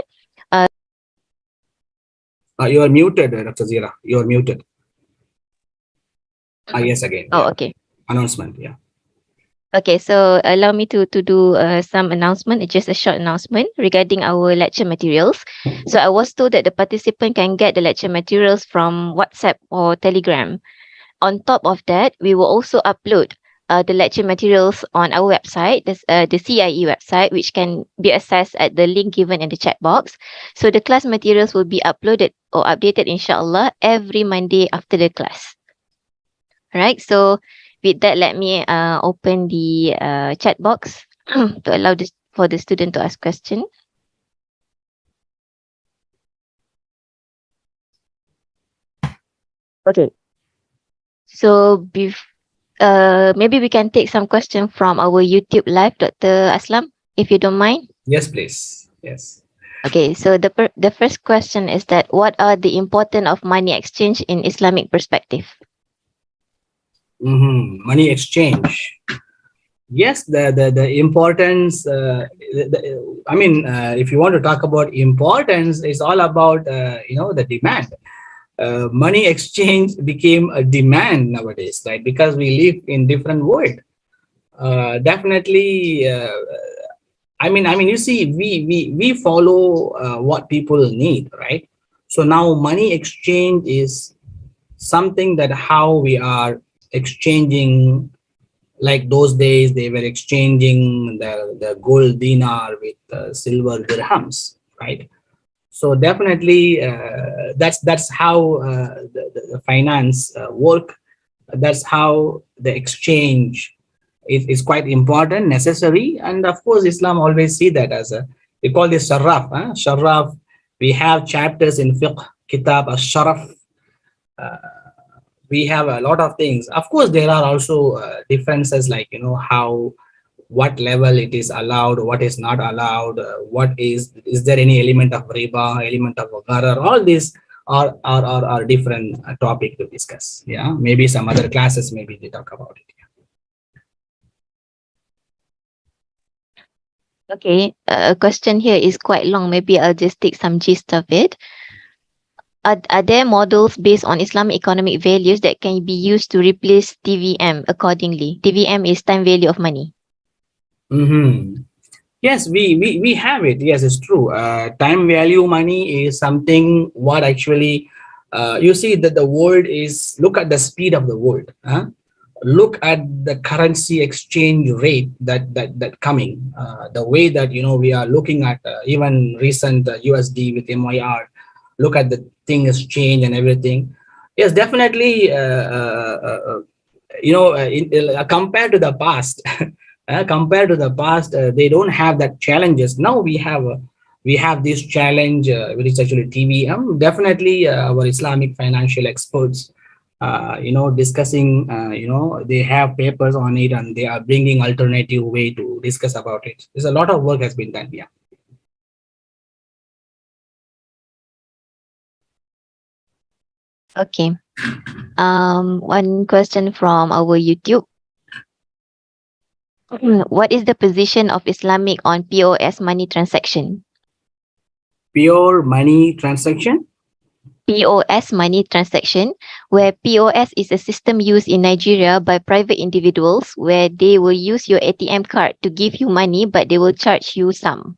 You are muted, Dr. Zira. You are muted. Yes, again. Oh, Yeah. okay. Announcement. Yeah. Okay, so allow me to do some announcement, just a short announcement regarding our lecture materials. So I was told that the participant can get the lecture materials from WhatsApp or Telegram. On top of that, we will also upload the lecture materials on our website, the CIE website, which can be accessed at the link given in the chat box. So the class materials will be uploaded or updated, inshallah, every Monday after the class. All right, so with that, let me open the chat box to allow for the student to ask question. Okay. So maybe we can take some question from our YouTube live, Dr. Aslam, if you don't mind. Yes, please. Yes. Okay, so the first question is that what are the importance of money exchange in Islamic perspective? Money exchange. Yes, the importance. If you want to talk about importance, it's all about the demand. Money exchange became a demand nowadays, right? Because we live in different world. Definitely. You see, we follow what people need, right? So now money exchange is something that how we are exchanging. Like those days, they were exchanging the gold dinar with silver dirhams, right? So definitely, that's how the finance work. That's how the exchange is quite important, necessary, and of course, Islam always see that as we call this sharaf. Sharaf. We have chapters in fiqh, kitab al-sharaf. We have a lot of things. Of course, there are also differences, like what level it is allowed, what is not allowed, what is there any element of riba, element of gharar. All these are different topic to discuss. Yeah, maybe some other classes maybe they talk about it. Okay, a question here is quite long. Maybe I'll just take some gist of it. Are there models based on Islamic economic values that can be used to replace TVM accordingly? TVM is time value of money. Mm-hmm. Yes, we have it. Yes, it's true. Time value money is something what actually you see that the world is, look at the speed of the world. Huh? Look at the currency exchange rate that coming. The way that we are looking at even recent USD with MYR. Look at the thing exchange and everything. Yes, definitely. Compared to the past, they don't have that challenges. Now we have this challenge, which is actually TVM. Definitely, our Islamic financial experts, discussing. They have papers on it, and they are bringing alternative way to discuss about it. There's a lot of work has been done. Yeah. Okay. One question from our YouTube. What is the position of Islamic on POS money transaction? Pure money transaction. POS money transaction, where POS is a system used in Nigeria by private individuals where they will use your ATM card to give you money, but they will charge you some.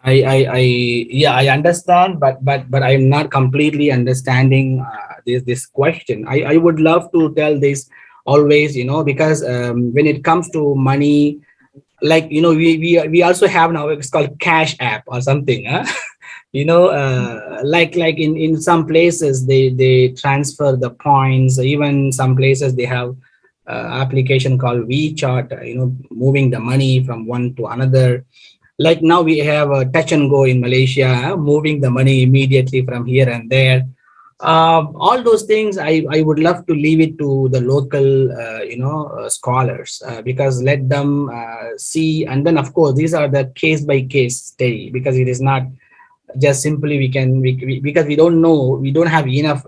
Yeah, I understand, but I'm not completely understanding this question. I would love to tell this always, because when it comes to money, like we also have now, it's called cash app or something, huh? Like in some places they transfer the points. Even some places they have application called WeChat, moving the money from one to another. Like now we have a touch and go in Malaysia, moving the money immediately from here and there. All those things I would love to leave it to the local scholars, because let them see. And then of course these are the case by case study, because it is not just simply because we don't have enough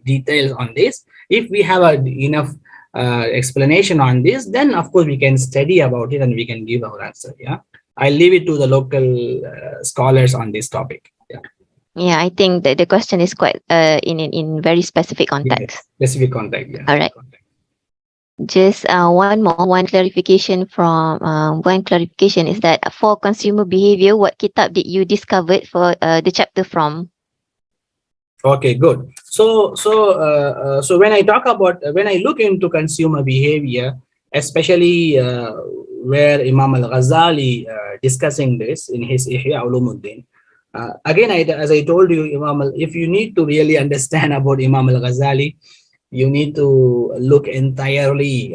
details on this. If we have enough explanation on this, then of course we can study about it and we can give our answer. Yeah, I leave it to the local scholars on this topic. Yeah. Yeah, I think that the question is quite in very specific context. Yes. Specific contact. Yeah. All right. Just one clarification from one clarification is that for consumer behavior, what kitab did you discover for the chapter from? Okay, good. So when when I look into consumer behavior, especially where Imam Al-Ghazali discussing this in his Ihya Ulumuddin. Again, as I told you, if you need to really understand about Imam Al-Ghazali, you need to look entirely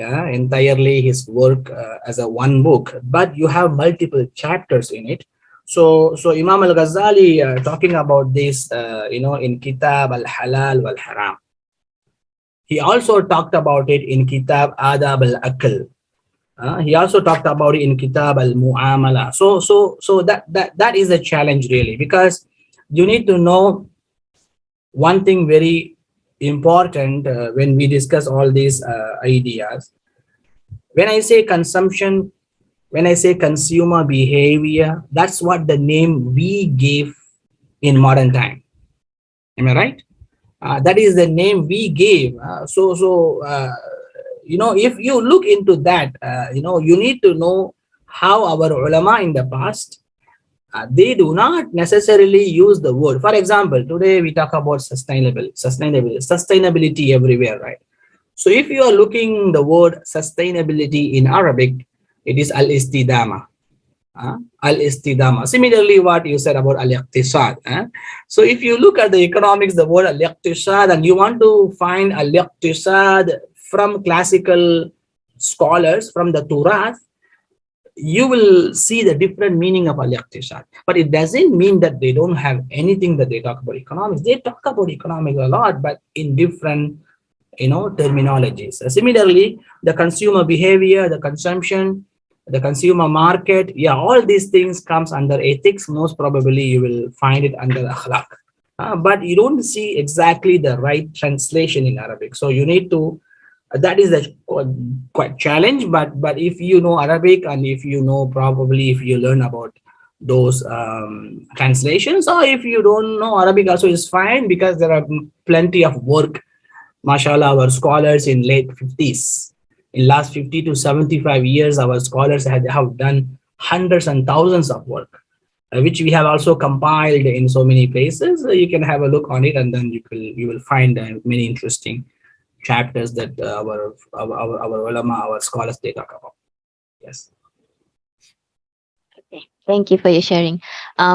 his work as a one book, but you have multiple chapters in it. So Imam Al-Ghazali talking about this, in Kitab Al-Halal Wal-Haram. He also talked about it in Kitab Adab Al-Akl. He also talked about it in Kitab Al-Mu'amala. So that is a challenge really, because you need to know one thing very important when we discuss all these ideas. When I say consumption, when I say consumer behavior, that's what the name we gave in modern time. Am I right? That is the name we gave. If you look into that, you need to know how our ulama in the past, they do not necessarily use the word. For example, today we talk about sustainability everywhere, right? So if you are looking the word sustainability in Arabic, it is al-istidama. Al-istidama. Similarly, what you said about al-iqtisad. So if you look at the economics, the word al-iqtisad, and you want to find al-iqtisad from classical scholars, from the Turath, you will see the different meaning of al-iqtisad. But it doesn't mean that they don't have anything that they talk about economics. They talk about economics a lot, but in different terminologies. Similarly, the consumer behavior, the consumption, the consumer market, yeah, all these things comes under ethics. Most probably you will find it under akhlaq. But you don't see exactly the right translation in Arabic. So you need to, that is a quite challenge. But if you know Arabic, and if you know, probably if you learn about those translations, or if you don't know Arabic also is fine, because there are plenty of work. Mashallah, our scholars in late 50s, in last 50 to 75 years, our scholars have done hundreds and thousands of work, which we have also compiled in so many places. You can have a look on it, and then you will find many interesting chapters that our ulama, our scholars, they talk about. Yes. Okay. Thank you for your sharing.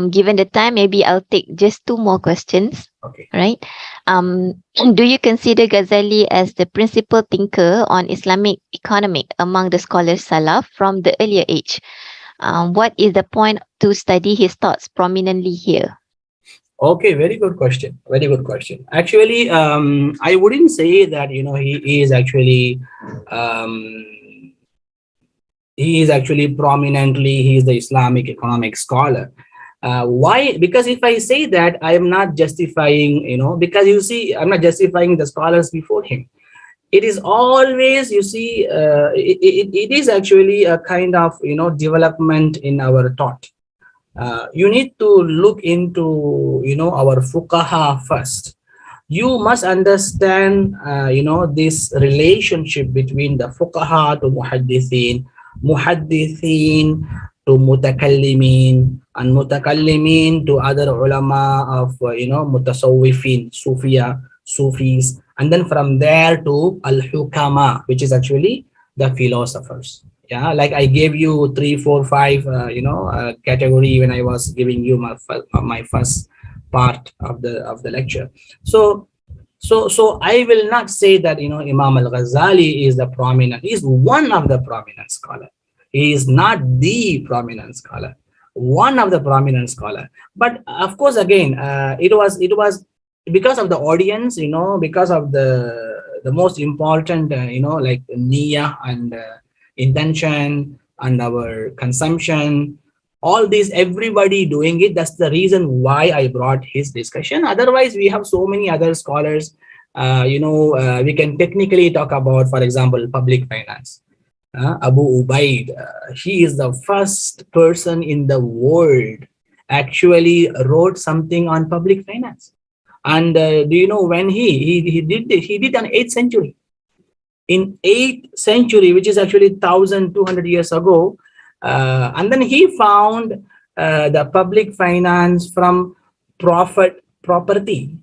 Given the time, maybe I'll take just two more questions. Okay. Right. Do you consider Ghazali as the principal thinker on Islamic economic among the scholars Salaf from the earlier age? What is the point to study his thoughts prominently here? Okay, very good question. Very good question. Actually, I wouldn't say that he is actually prominently, he is the Islamic economic scholar. Why? Because if I say that, I am not justifying, because you see, I'm not justifying the scholars before him. It is always, you see, it is actually a kind of, development in our thought. You need to look into, our fuqaha first. You must understand, this relationship between the fuqaha to muhaddithin, muhaddithin to mutakallimin, and mutakallimin to other ulama of, mutasawwifin, Sufis, and then from there to al-hukama, which is actually the philosophers. Yeah, like I gave you 3, 4, 5, category when I was giving you my first part of the lecture. So I will not say that Imam al-Ghazali is the prominent. He is one of the prominent scholar. He is not the prominent scholar. One of the prominent scholar. But of course, again, it was because of the audience. Because of the most important. Like niyyah and intention and our consumption. All this, everybody doing it. That's the reason why I brought his discussion. Otherwise, we have so many other scholars. We can technically talk about, for example, public finance. Abu Ubaid, he is the first person in the world actually wrote something on public finance. And do you know when he did this? He did an 8th century. In 8th century, which is actually 1,200 years ago, and then he found the public finance from property.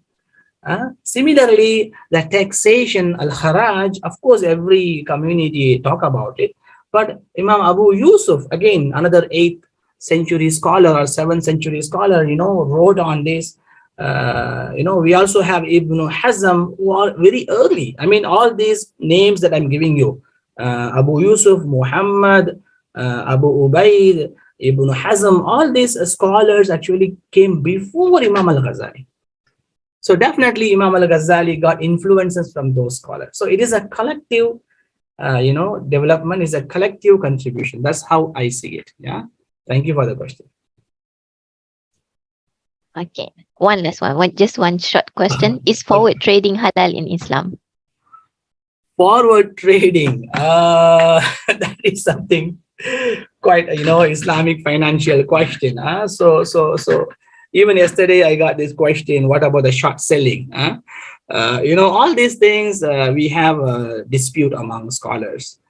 Similarly, the taxation, al-kharaj, of course, every community talk about it. But Imam Abu Yusuf, again, another 8th century scholar or 7th century scholar, wrote on this. We also have Ibn Hazm, who are very early. I mean, all these names that I'm giving you, Abu Yusuf, Muhammad, Abu Ubaid, Ibn Hazm, all these scholars actually came before Imam al-Ghazali. So definitely Imam al-Ghazali got influences from those scholars. So it is a collective, development is a collective contribution. That's how I see it. Yeah. Thank you for the question. Okay. One last one. Just one short question. Is forward trading halal in Islam? Forward trading. That is something quite, Islamic financial question. So even yesterday I got this question, what about the short selling? All these things, we have a dispute among scholars,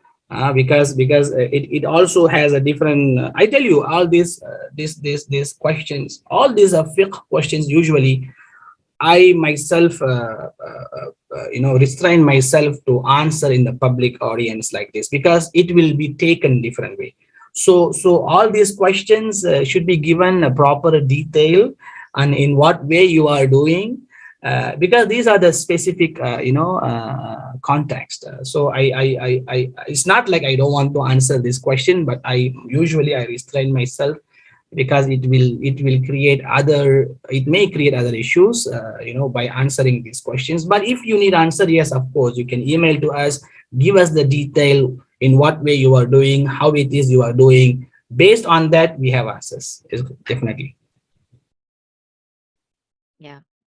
because it also has a different, I tell you, all these questions, all these are fiqh questions. Usually I myself, restrain myself to answer in the public audience like this, because it will be taken different way. So all these questions should be given a proper detail, and in what way you are doing, because these are the specific, context. So I it's not like I don't want to answer this question, but I restrain myself, because it may create other issues, by answering these questions. But if you need answer, yes, of course, you can email to us, give us the detail in what way you are doing, how it is you are doing. Based on that, we have answers. Definitely. Yeah.